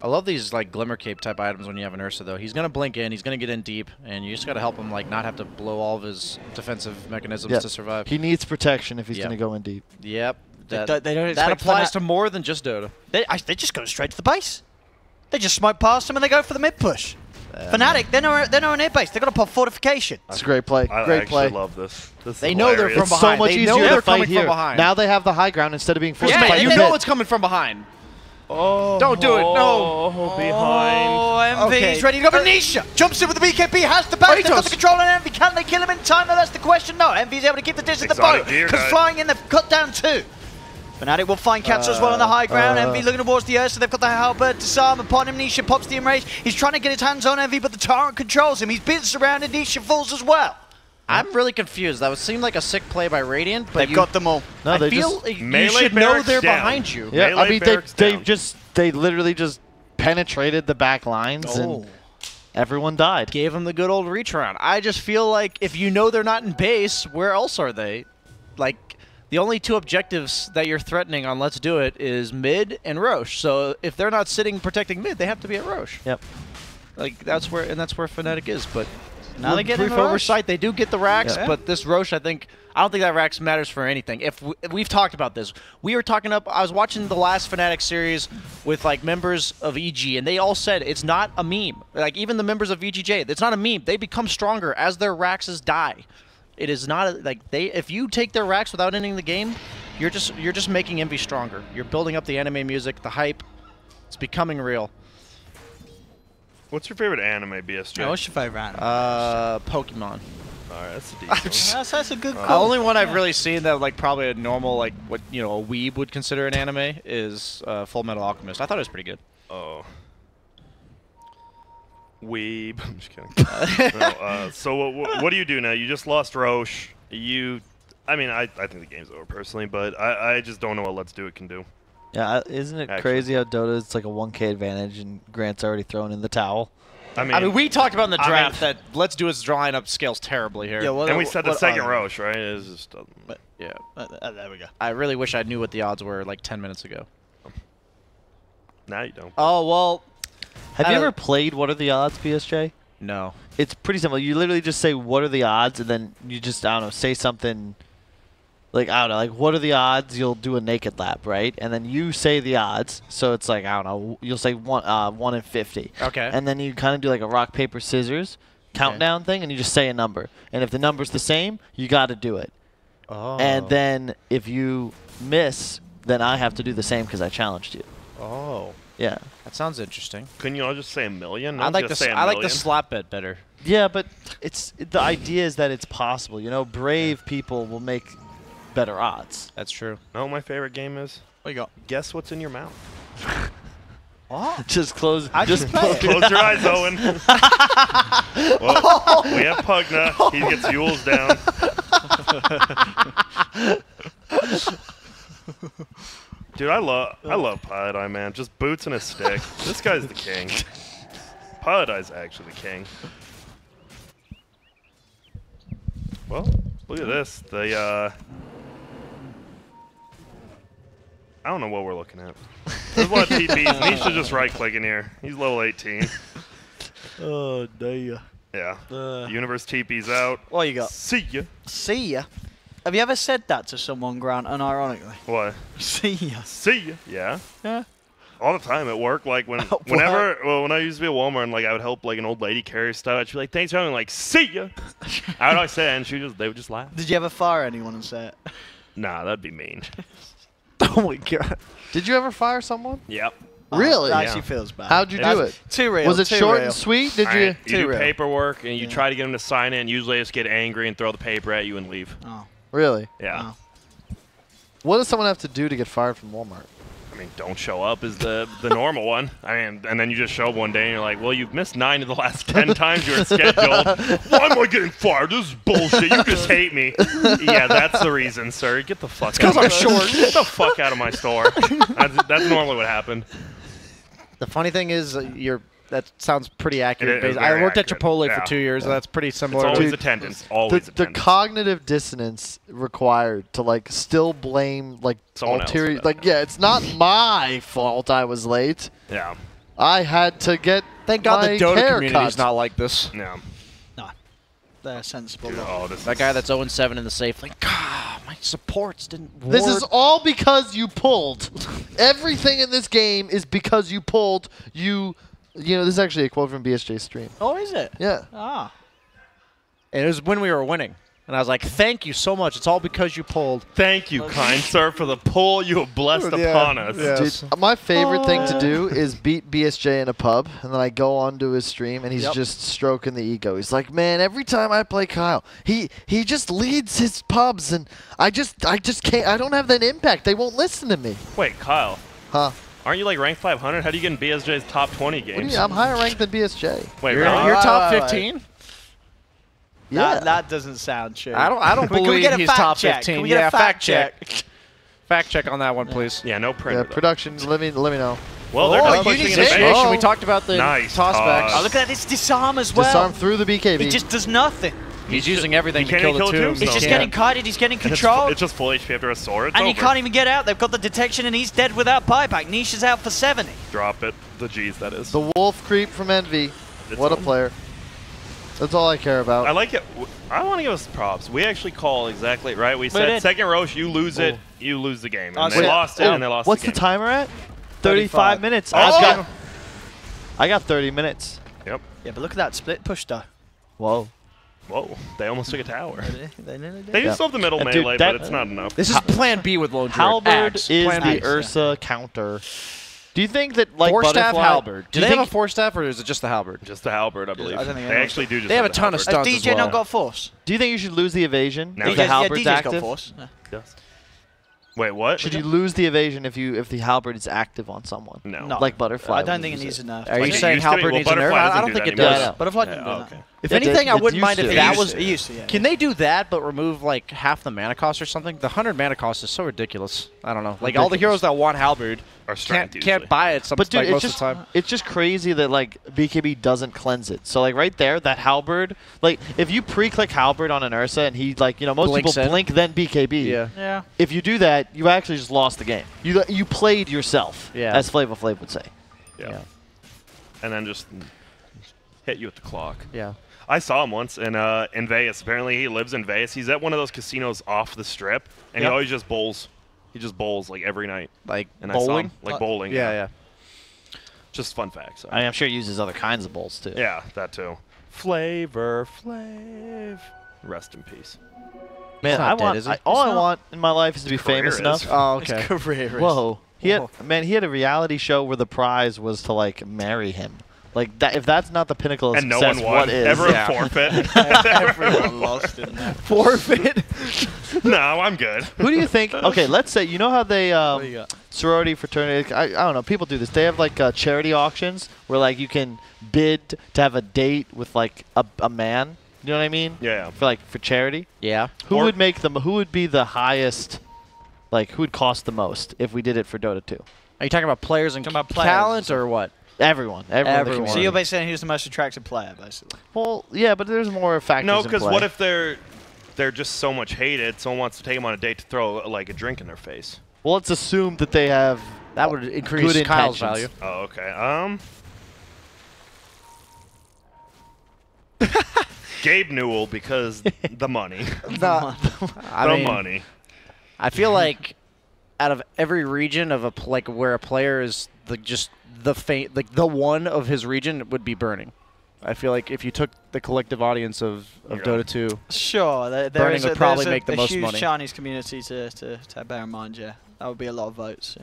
I love these like Glimmer Cape type items when you have an Ursa though. He's gonna blink in, he's gonna get in deep, and you just gotta help him like not have to blow all of his defensive mechanisms Yeah. to survive. He needs protection if he's Yep. going to go in deep. Yep. They That, don't that expect applies Fnatic- to more than just Dota. They just go straight to the base. They just smoke past him and they go for the mid push. Fnatic, they're no near base. They've got to pop fortification. It's a great play. I Great actually play. love this. This is They know they're hilarious. from It's so behind. much They easier know to they're fight coming from here. behind. Now they have the high ground instead of being forced Yeah, to fight they you know mid. it's coming from behind. Oh, Don't do it, no. behind. Oh, Envy, Okay. he's ready to go for Nisha. Jumps in with the BKB, has the back, they've got Kratos. the control on Envy. Can they kill him in time? No, that's the question. No, Envy's able to keep the distance at the Exotic boat. deer Because guy. flying in, they've cut down two. Fnatic will find Katsu as well on the high ground. Envy looking towards the earth, so they've got the halberd disarm upon him. Nisha pops the enrage. He's trying to get his hands on Envy, but the Tyrant controls him. He's been surrounded. Nisha falls as well. I'm really confused. That would seem like a sick play by Radiant, but They've got them all. No, I they feel just... like you Melee should know barracks they're down. behind you. Yeah, I Melee mean, barracks down. they literally just penetrated the back lines and everyone died. Gave them the good old reach around. I just feel like if you know they're not in base, where else are they? Like, the only two objectives that you're threatening on Let's Do It is mid and Roche. So if they're not sitting protecting mid, they have to be at Roche. Yep. Like that's where Fnatic is. But Now they get brief in the Roche. oversight. They do get the racks, Yeah. but this Roche, I don't think that racks matters for anything. If we've talked about this, we were talking up. I was watching the last Fnatic series with like members of EG, and they all said it's not a meme. Like even the members of VGJ, it's not a meme. They become stronger as their racks die. It is not if you take their racks without ending the game, you're just making Envy stronger. You're building up the anime music, the hype. It's becoming real. What's your favorite anime, BSJ? What's your favorite anime? Pokemon. All right, that's a decent one. That's a good The call. only one I've really seen that like probably a normal like what a weeb would consider an anime is Full Metal Alchemist. I thought it was pretty good. Oh. Weeb. I'm just kidding. No, so what do you do now? You just lost Roche. I mean, I think the game's over personally, but I just don't know what Let's Do It can do. Yeah, isn't it crazy how Dota is like a 1K advantage and Grant's already thrown in the towel? I mean, we talked about in the draft that Let's Do It's drawing up scales terribly here. Yeah, and we said the second Roche, right? It just doesn't. Yeah. There we go. I really wish I knew what the odds were like 10 minutes ago. Now you don't. Oh, well. Have you ever played What Are the Odds, BSJ? No. It's pretty simple. You literally just say, what are the odds? And then you just, I don't know, say something like, I don't know, like, what are the odds? You'll do a naked lap, right? And then you say the odds. So it's like, I don't know, you'll say 1 in 50. Okay. And then you kind of do like a rock, paper, scissors countdown thing, and you just say a number. And if the number's the same, you got to do it. Oh. And then if you miss, then I have to do the same because I challenged you. Oh. Yeah. That sounds interesting. Couldn't you all just say a million? No I one's like gonna the say a I like the million. slap bet better. Yeah, but the idea is that it's possible. You know, brave people will make better odds. That's true. No, my favorite game is. What you got? Guess what's in your mouth. What? Just close. Just Close your eyes, Owen. Well, we have Pugna. He gets Yules down. Dude, I love Pie-Eye, man. Just boots and a stick. This guy's the king. Pie-Eye's actually the king. Well, look at this. I don't know what we're looking at. There's a lot of TPs, and he should just right-click in here. He's level 18. Oh, damn. Yeah. Universe TP's out. What you got? See ya. See ya. Have you ever said that to someone, Grant, unironically? What? See ya. See ya. Yeah. Yeah. All the time at work, like when when I used to be at Walmart and like I would help like an old lady carry stuff, she'd be like, "Thanks for having," like, "See ya." How do I say it? And they would just laugh. Did you ever fire anyone and say it? Nah, that'd be mean. Oh my god. Did you ever fire someone? Yep. Really? That actually feels bad. How'd you do it? Too real. Was it too short real. and sweet? Did you? You Too do real. paperwork and you try to get them to sign in. Usually, they just get angry and throw the paper at you and leave. Oh. Really? Yeah. Oh. What does someone have to do to get fired from Walmart? I mean, don't show up is the normal one. I mean, and then you just show up one day and you're like, well, you've missed 9 of the last 10 times you were scheduled. Why am I getting fired? This is bullshit. You just hate me. Yeah, that's the reason, sir. Get the fuck out. Because I'm short. Get the fuck out of my store. That's normally what happened. The funny thing is, that sounds pretty accurate. It is I very worked accurate. at Chipotle Yeah. for 2 years. That's pretty It's similar. always Dude, attendance. Always The attendance. cognitive dissonance required to like still blame like Someone else ulterior. for that, Like yeah, it's not my fault I was late. Yeah. I had to get. Thank God my the Dota hair community's cut. not like this. Yeah. No. They're sensible. Dude, oh, this That is- guy that's 0-7 in the safe, like, God, my supports didn't ward. This is all because you pulled. Everything in this game is because you pulled. You know, this is actually a quote from BSJ's stream. Oh, is it? Yeah. Ah. And it was when we were winning. And I was like, thank you so much. It's all because you pulled. Thank you, kind sir, for the pull you have blessed upon us. Dude, my favorite thing to do is beat BSJ in a pub, and then I go onto his stream, and he's just stroking the ego. He's like, man, every time I play Kyle, he just leads his pubs, and I just can't. I don't have that impact. They won't listen to me. Wait, Kyle. Huh? Aren't you like ranked 500? How do you get in BSJ's top 20 What do you games? mean? I'm higher ranked than BSJ. Wait, You're, really? you're top Right. 15? Yeah. That doesn't sound true. I don't Can we believe get a he's fact top check? 15. Can we get a fact check? Fact check on that one, please. Yeah, no printer. Yeah, though. production. Let me know. Well, they're Oh, just pushing unit in a initiation. bench. We talked about the Nice tossbacks. toss. Oh, look at that. It's disarm as well. Disarm through the BKB. It just does nothing. He's using everything to kill the tombstone. He's just getting kited. He's getting controlled. It's just full HP after a sword. And he can't even get out. They've got the detection, and he's dead without buyback. Niche is out for 70. Drop it. The G's, that is. The wolf creep from Envy. What a player. That's all I care about. I like it. I want to give us props. We actually call exactly right. We said second Roche, you lose it, you lose the game. And they lost it, and they lost What's the game. the timer at? 35 minutes. Oh! I got 30 minutes. Yep. Yeah, but look at that split push, though. Whoa. Whoa. They almost took a tower. They nearly did. They do still have the middle melee, but it's not enough. This is plan B with Lone Druid. Halberd Axe. is Plan the B. Ursa counter. Do you think that, like, Four staff Butterfly... halberd. Do you they have think- a 4-staff, or is it just the halberd? Just the halberd, I believe. I don't think they actually do just They have a the ton of halberd. stunts Has as DJ well. not got force? Do you think you should lose the evasion No. if the Yeah, halberd's DJ's got active? force. Yeah. Yes. Wait, what? Should you lose the evasion if the halberd is active on someone? No. No. Like Butterfly. I don't would think it use needs a nerf. Are Like you it saying used to be. halberd Well, needs a nerf? Butterfly I doesn't don't do think that it does. anymore. Butterfly Yeah, didn't do that. okay. If It anything, did. I It wouldn't mind used if to. that It was... used to, yeah. Can they do that, but remove like half the mana cost or something? The 100 mana cost is so ridiculous. I don't know. Like all the heroes that want halberd Are strength can't buy it. But dude, like, most of the time. it's just crazy that like BKB doesn't cleanse it. So like right there, that halberd, like if you pre-click halberd on an Ursa and he like most Blinks people in. blink then BKB. Yeah. Yeah. If you do that, you actually just lost the game. You played yourself. Yeah. As Flavor Flav would say. Yeah. And then just hit you with the clock. Yeah. I saw him once in Vegas. Apparently, he lives in Vegas. He's at one of those casinos off the strip, and he always just bowls. He just bowls like every night. Like And I saw bowling? him, like bowling. Yeah. Just fun facts. I mean, I'm sure he uses other kinds of bowls too. Yeah, that too. Flavor Flav. Rest in peace. Man, not I dead, want is he? all It's I want in my life is to be career famous is. enough. Oh, okay. Career. Whoa. He had a reality show where the prize was to like marry him. Like that, if that's not the pinnacle of And no success, one won. what is? Everyone forfeit. Everyone lost in that. Forfeit. No, I'm good. Who do you think? Okay, let's say you know how they What do you got? sorority fraternity. I don't know. People do this. They have like charity auctions where like you can bid to have a date with like a man. You know what I mean? Yeah. For charity. Yeah. Who would make them? Who would be the highest? Like who would cost the most if we did it for Dota 2? Are you talking about players and Talking about players. talent or what? Everyone. in the Everyone. So community. you're basically saying who's the most attractive player, basically? Well, yeah, but there's more factors. No, in because play. what if they're just so much hated, someone wants to take them on a date to throw like a drink in their face? Well, let's assume that they have That would increase good Kyle's intentions. value. Oh, okay. Gabe Newell because the money. I mean, Money. I feel like out of every region of where a player is the one of his region, it would be Burning. I feel like if you took the collective audience of Dota 2, Sure. There Burning is would probably there's make the most huge money. Chinese community to bear in mind, yeah. That would be a lot of votes.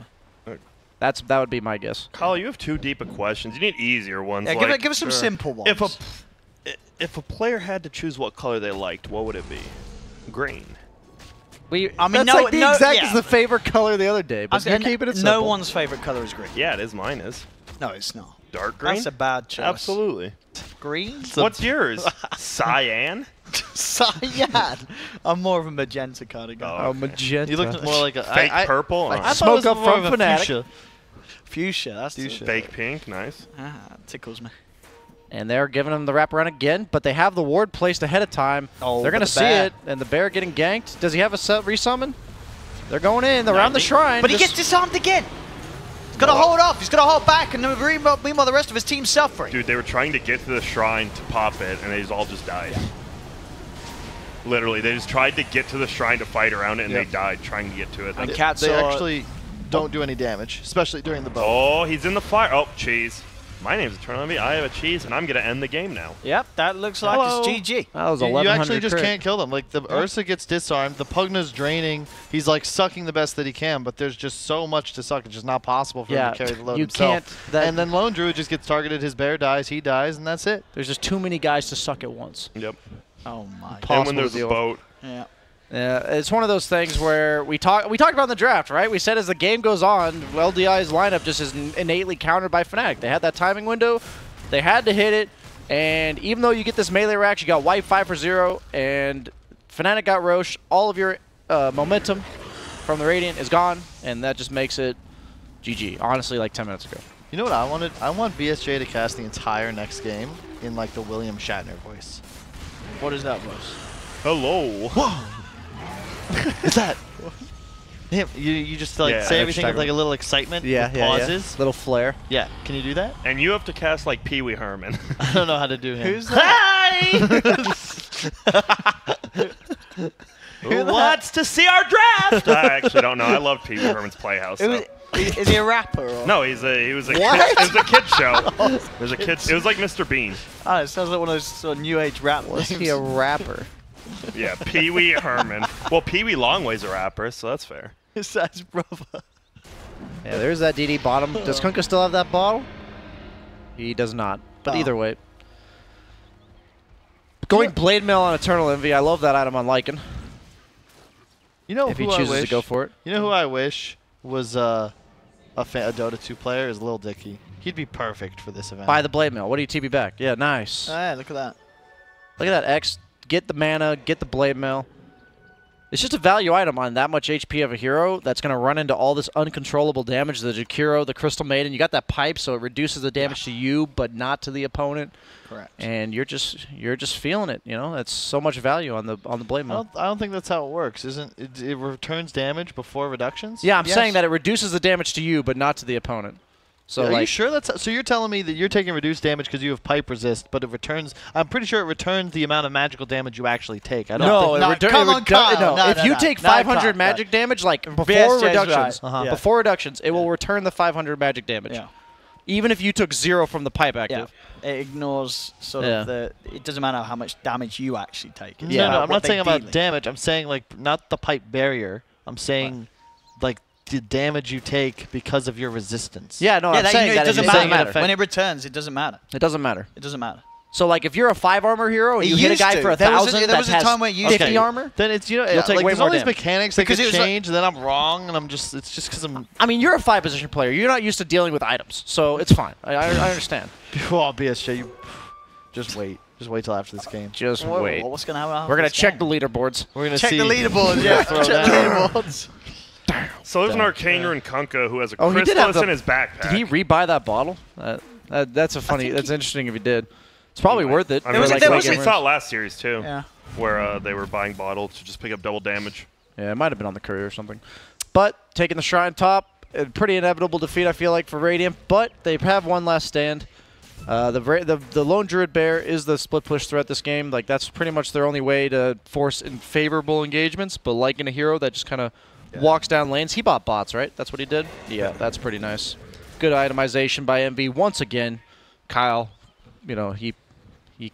Yeah. that would be my guess. Kyle, you have too deep of questions. You need easier ones. Yeah, like, give us some simple ones. If a player had to choose what color they liked, what would it be? Green. I mean, That's like the exact as the favorite color the other day, but you're keeping it simple. No one's favorite color is green. Yeah, it is. Mine is. No, it's not. Dark green? That's a bad choice. Absolutely. Green? What's yours? Cyan? Cyan. I'm more of a magenta kind of guy. Oh, magenta. You look more like a Fake purple? I Oh. thought it was Smoke up more from of a Fnatic. fuchsia. Fuchsia. That's Fuchsia. Fake pink? Nice. Tickles me. And they're giving him the wraparound again, but they have the ward placed ahead of time. Oh, they're going to but the see bear. it, and the bear getting ganked. Does he have a resummon? They're going in. They're around the shrine. But he gets disarmed again. He's got to hold off. He's got to hold back, and meanwhile the rest of his team's suffering. Dude, they were trying to get to the shrine to pop it, and they all just died. Literally, they just tried to get to the shrine to fight around it, and they died trying to get to it. And That's- Cat They saw actually don't do any damage, especially during the bow. Oh, he's in the fire. Oh, cheese. My name's Eternal Envy. I have a cheese, and I'm going to end the game now. Yep, that looks like Hello. it's GG. That was You 1100 actually just crit. can't kill them. Like the Ursa gets disarmed, the Pugna's draining. He's like sucking the best that he can, but there's just so much to suck. It's just not possible for him to carry the load you himself. can't. And then Lone Druid just gets targeted. His bear dies. He dies, and that's it. There's just too many guys to suck at once. Yep. Oh my. And Possible when there's to a deal boat. Yeah. Yeah, it's one of those things where we talked about in the draft, right? We said as the game goes on, LDI's lineup just is innately countered by Fnatic. They had that timing window. They had to hit it, and even though you get this melee racks, you got wipe 5 for 0, and Fnatic got Roche. All of your momentum from the Radiant is gone, and that just makes it GG. Honestly, like 10 minutes ago. You know what I wanted? I want BSJ to cast the entire next game in like the William Shatner voice. What is that, boss? Hello. Is that? Him, you just like say everything with like a little excitement. Yeah, with pauses. Little flare. Yeah. Can you do that? And you have to cast like Pee Wee Herman. I don't know how to do him. Who's that? Who wants to see our draft? I actually don't know. I love Pee Wee Herman's Playhouse. Is he a rapper? Or? No, he was a kid, it was a kid show. It was a kid. It was like Mr. Bean. Oh, it sounds like one of those sort of new age rap names. Is he a rapper? Yeah, Pee Wee Herman. Well, Pee Wee Longway's a rapper, so that's fair. Is that his brother? Yeah, there's that DD bottom. Does Kunkka still have that bottle? He does not. But either way. Going Blade Mail on Eternal Envy. I love that item on Lycan. You know If he who I chooses wish? to go for it. You know who I wish was a Dota 2 player is Lil Dicky. He'd be perfect for this event. Buy the Blade Mail. What do you TB back? Yeah, nice. Oh, yeah, look at that. Look at that X. Get the mana, get the Blade Mail. It's just a value item on that much HP of a hero that's going to run into all this uncontrollable damage. The Jakiro, the Crystal Maiden, you got that pipe, so it reduces the damage to you, but not to the opponent. Correct. And you're just feeling it. You know, that's so much value on the Blade Mail. I don't think that's how it works. Isn't it returns damage before reductions? Yeah, I'm saying that it reduces the damage to you, but not to the opponent. So are like, you sure that's so? You're telling me that you're taking reduced damage because you have pipe resist, but it returns. I'm pretty sure it returns the amount of magical damage you actually take. I don't. No, come on, Kyle. No, if you take 500 magic damage, like before BSJ's reductions, right. Yeah. before reductions, it will return the 500 magic damage. Yeah. Even if you took 0 from the pipe Yeah. active. It ignores sort of the. It doesn't matter how much damage you actually take. It's No, about I'm what not they saying about deal. damage. I'm saying like not the pipe barrier. I'm saying like the damage you take because of your resistance. Yeah, no, Yeah, I'm saying it that doesn't it doesn't matter. matter. When it returns, it doesn't matter. It doesn't matter. It doesn't matter. So like if you're a 5 armor hero and It you hit a used guy to. for There was 1,000 there that was a has time where it used 50 to. armor, Then it's You'll take like way there's more all these damage. mechanics that Because could it was like- change, and then I'm wrong, and it's just because I'm. I mean, you're a 5 position player. You're not used to dealing with items, so it's fine. I understand. Oh, BSJ, you just wait. Just wait till after this game. Just wait. What's going to happen? We're gonna check the leaderboards. We're gonna Check see. the leaderboards. Yeah, throw check the down. leaderboards. So there's an Arcane Rune Kunkka who has a Oh, he did have Chrysalis the- in his backpack. Did he rebuy that bottle? That's a funny. That's interesting if he did. It's probably worth it. I mean, was- like, there we was a- saw it last series too, Yeah. where they were buying bottles to just pick up double damage. Yeah, it might have been on the courier or something. But taking the Shrine top, a pretty inevitable defeat, I feel like, for Radiant. But they have one last stand. The Lone Druid Bear is the split push threat this game. Like that's pretty much their only way to force in favorable engagements. But like in a hero that just kind of walks down lanes, he bought bots, right? That's what he did. Yeah, that's pretty nice. Good itemization by MV once again. Kyle, you know he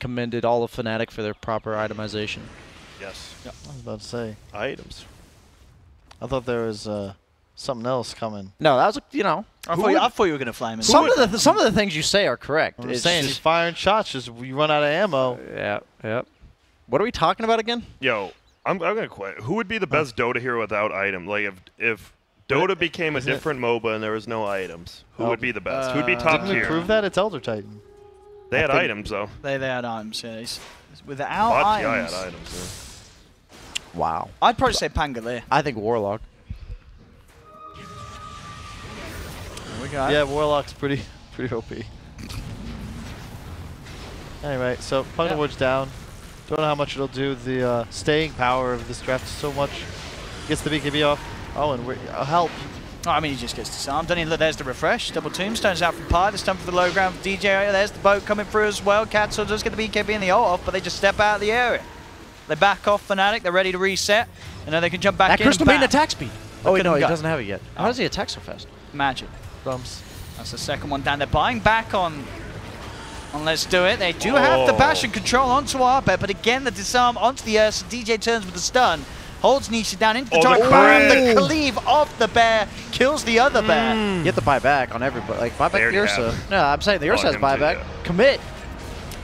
commended all of Fnatic for their proper itemization. Yes. I was about to say. Items. I thought there was something else coming. No, that was I thought you were going to flame it. some of the things you say are correct. I'm It's saying he's just- firing shots. Just you run out of ammo. Yeah. What are we talking about again? Yo, I'm gonna quit. Who would be the best Dota hero without item? Like if Dota became a different MOBA and there was no items, who would be the best? Who would be top Didn't we tier? prove that? It's Elder Titan. They had items though. They had items. Yeah. Without Bot items, had items. Wow. I'd probably say Pangolier. I think Warlock. We got Yeah, Warlock's pretty OP. Anyway, so Pugnal Ward's down. Don't know how much it'll do. The staying power of this draft is so much. Gets the BKB off. Oh, and help. Oh, I mean, he just gets disarmed. Don't he? Look, there's the refresh. Double tombstones out from Pi. This time for the low ground DJ. There's the boat coming through as well. Catsel does get the BKB in the ult off, but they just step out of the area. They back off Fnatic. They're ready to reset. And then they can jump back That in. Crystal and Maiden bam. attack speed. Oh, wait, at no, him he go. doesn't have it yet. How does he attack so fast? Magic. Bumps. That's the second one down. They're buying back on Let's Do It. They do have the Bastion control onto Arbet, but again, the disarm onto the Ursa. DJ turns with the stun. Holds Nisha down into the top. the Bam! crit. The cleave off the bear kills the other bear. You have to buy back on everybody. Like, buy They back the already Ursa. have. No, I'm saying the Ursa has him too, buyback. yeah. Commit.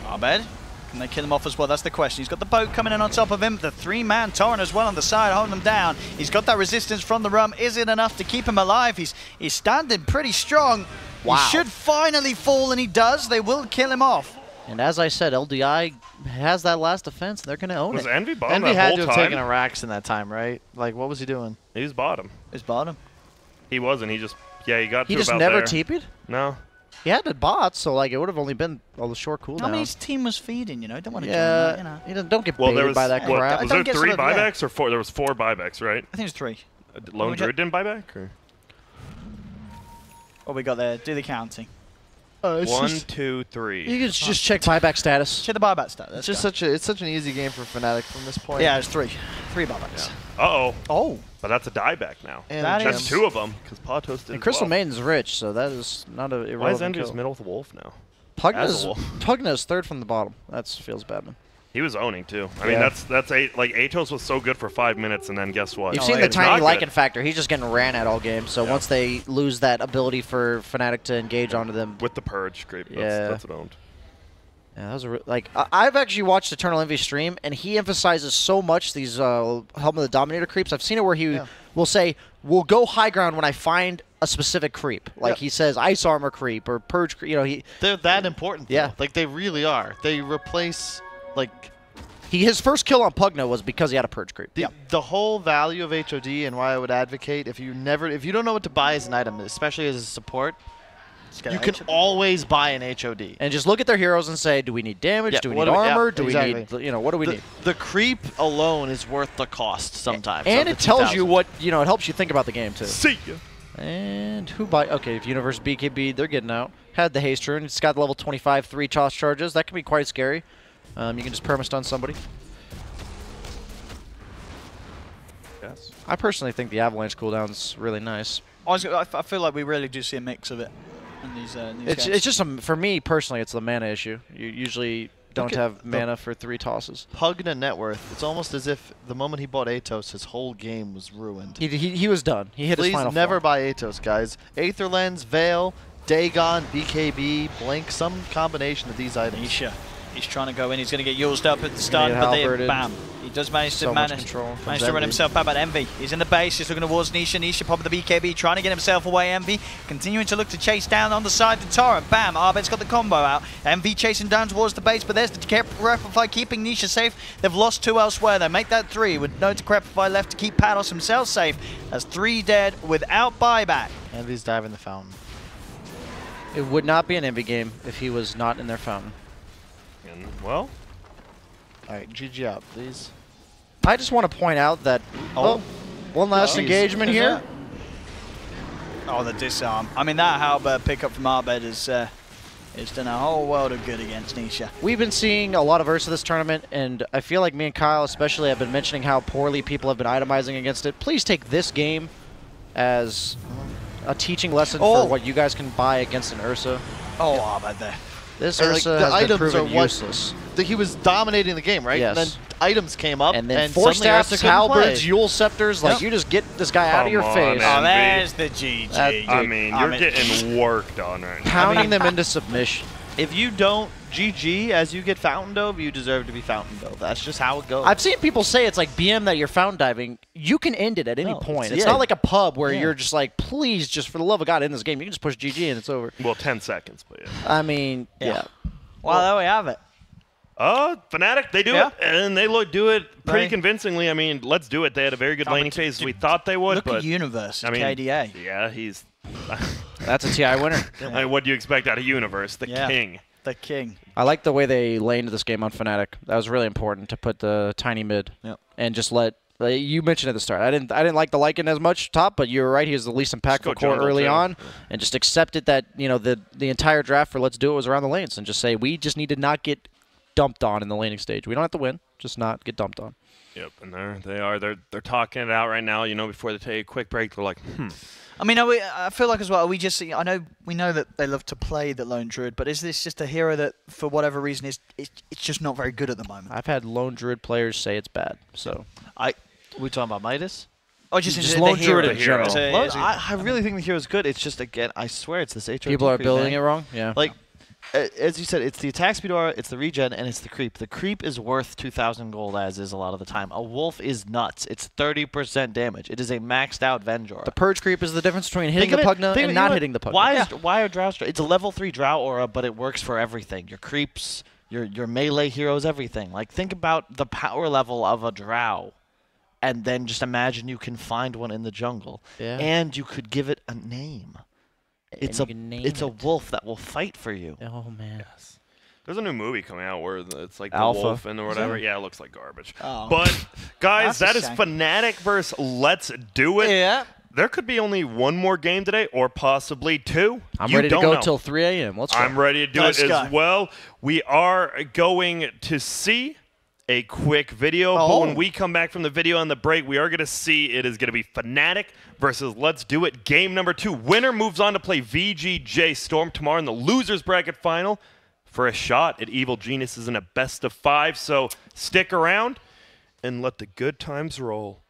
Arbed. Can they kill him off as well? That's the question. He's got the boat coming in on top of him. The 3-man Torrent as well on the side, holding him down. He's got that resistance from the rum. Is it enough to keep him alive? He's standing pretty strong. Wow. He should finally fall, and he does. They will kill him off. And as I said, LDI has that last defense, and they're going to own Was it. Envy bottom Envy that had whole to have time? taken a Rax in that time, right? Like, what was he doing? He was bottom. His bottom. He wasn't. He just he got He to just about never there. TP'd? No. He had the bots, so like it would have only been the short cooldown. How many his team was feeding? You know, don't want to yeah, join that. You know, he don't get baited by that crap. Was there 3 buybacks or 4? There was 4 buybacks, right? I think it's 3. Lone Druid didn't buy back? Or? What we got there? Do the counting. 1, 2, 3. You can just check buyback status. Check the buyback stat. It's just such an easy game for Fnatic from this point. Yeah, it's 3. 3 buybacks. Yeah. Uh-oh. Oh. But that's a dieback now. And That's 2 of them, because Patos did. And Crystal well. Maiden's rich, so that is not a irrelevant Why is Envy's kill. middle with a wolf now? Pugna's third from the bottom. That feels bad, man. He was owning too. I mean, that's like Atos was so good for 5 minutes, and then guess what? You've seen the tiny Lycan factor. He's just getting ran at all game. So once they lose that ability for Fnatic to engage onto them with the purge, great. That's what owned. Yeah, that was I've actually watched Eternal Envy stream, and he emphasizes so much these Helm of the Dominator creeps. I've seen it where he will say, "We'll go high ground when I find a specific creep." Like he says, Ice Armor creep or Purge creep. You know, they're that important. Though. Yeah, like they really are. They replace like. His first kill on Pugna was because he had a Purge creep. The whole value of HOD and why I would advocate if you don't know what to buy as an item, especially as a support. You can always buy an HOD. And just look at their heroes and say, do we need damage? Do we need armor? Do we need, what do we need? The creep alone is worth the cost sometimes. And it tells you what, it helps you think about the game, too. See ya. And who buy? Okay, if Universe BKB, they're getting out. Had the haste rune. It's got level 25, 3 toss charges. That can be quite scary. You can just perma-stun somebody. Yes. I personally think the avalanche cooldown's really nice. I feel like we really do see a mix of it. In these it's just for me personally, it's the mana issue. You usually don't have mana for 3 tosses. Pugna net worth. It's almost as if the moment he bought Atos, his whole game was ruined. He was done. He hit his final Please never form. buy Atos, guys. Aether Lens, Veil, Dagon, BKB, Blink, some combination of these items. Nisha. He's trying to go in. He's going to get used up at the start, but then bam. He does manage to run himself back. But Envy, he's in the base. He's looking towards Nisha. Nisha popping the BKB, trying to get himself away. Envy continuing to look to chase down on the side to Torrent. Bam, Arbet's got the combo out. Envy chasing down towards the base, but there's the Decrepify keeping Nisha safe. They've lost 2 elsewhere. They make that 3 with no Decrepify left to keep Pados himself safe. That's 3 dead without buyback. Envy's diving the fountain. It would not be an Envy game if he was not in their fountain. And, well, alright, GG out, please. I just want to point out that one last engagement here. Oh, the disarm. I mean, that halberd pickup from Arbed has done a whole world of good against Nisha. We've been seeing a lot of Ursa this tournament, and I feel like me and Kyle especially have been mentioning how poorly people have been itemizing against it. Please take this game as a teaching lesson for what you guys can buy against an Ursa. Oh, Arbed there. This Ursa has been proven useless. He was dominating the game, right? Yes. And then items came up, and then 4 staffs, halberds, Yule scepters. Like, you just get this guy out of your face. Oh, there's the GG. I mean, you're getting worked on right now. Pounding them into submission. If you don't GG as you get fountain dove, you deserve to be fountain dove. That's just how it goes. I've seen people say it's like BM that you're fountain diving. You can end it at any point. It's not like a pub where you're just like, please, just for the love of God, end this game. You can just push GG and it's over. Well, 10 seconds, but yeah. I mean, Well, there we have it. Fnatic, they do it, and they do it pretty convincingly. I mean, let's do it. They had a very good laning phase. We thought they would, look but at Universe, I mean, KDA. Yeah, he's. That's a TI winner. I mean, what do you expect out of Universe? The king. The king. I like the way they laned this game on Fnatic. That was really important to put the tiny mid and just let. You mentioned at the start. I didn't like the Lycan as much top, but you were right. He was the least impactful core early on, and just accepted that the entire draft for Let's Do It was around the lanes, and just say we just need to not get dumped on in the laning stage. We don't have to win, just not get dumped on. Yep, and they're talking it out right now. Before they take a quick break, they're like, I mean, I feel like as well. We know that they love to play the Lone Druid, but is this just a hero that, for whatever reason, it's just not very good at the moment? I've had Lone Druid players say it's bad. So we talking about Midas? Oh, just Lone Druid in general. I really think the hero's good. It's just, again, I swear it's this HOD. People are building it wrong. Yeah. Like, as you said, it's the attack speed aura, it's the regen, and it's the creep. The creep is worth 2,000 gold, as is a lot of the time. A wolf is nuts. It's 30% damage. It is a maxed out Venge aura. The purge creep is the difference between hitting the Pugna and not hitting the Pugna. Why are drow? It's a level 3 drow aura, but it works for everything. Your creeps, your melee heroes, everything. Like, think about the power level of a drow, and then just imagine you can find one in the jungle, and you could give it a name. It's a wolf that will fight for you. Oh man. Yes. There's a new movie coming out where it's like the Alpha. wolf and or whatever. Yeah, it looks like garbage. Oh. But guys, that That's is a shame. Fnatic versus Let's Do It. Yeah. There could be only one more game today, or possibly two. I'm You ready to don't go know. till 3 a.m. Let's go. I'm ready to do Let's it go. as well. We are going to see a quick video, but Oh. when we come back from the video on the break, we are going to see it is going to be Fnatic versus Let's Do It. Game number 2. Winner moves on to play VGJ Storm tomorrow in the losers bracket final for a shot at Evil Geniuses in a best of 5. So stick around and let the good times roll.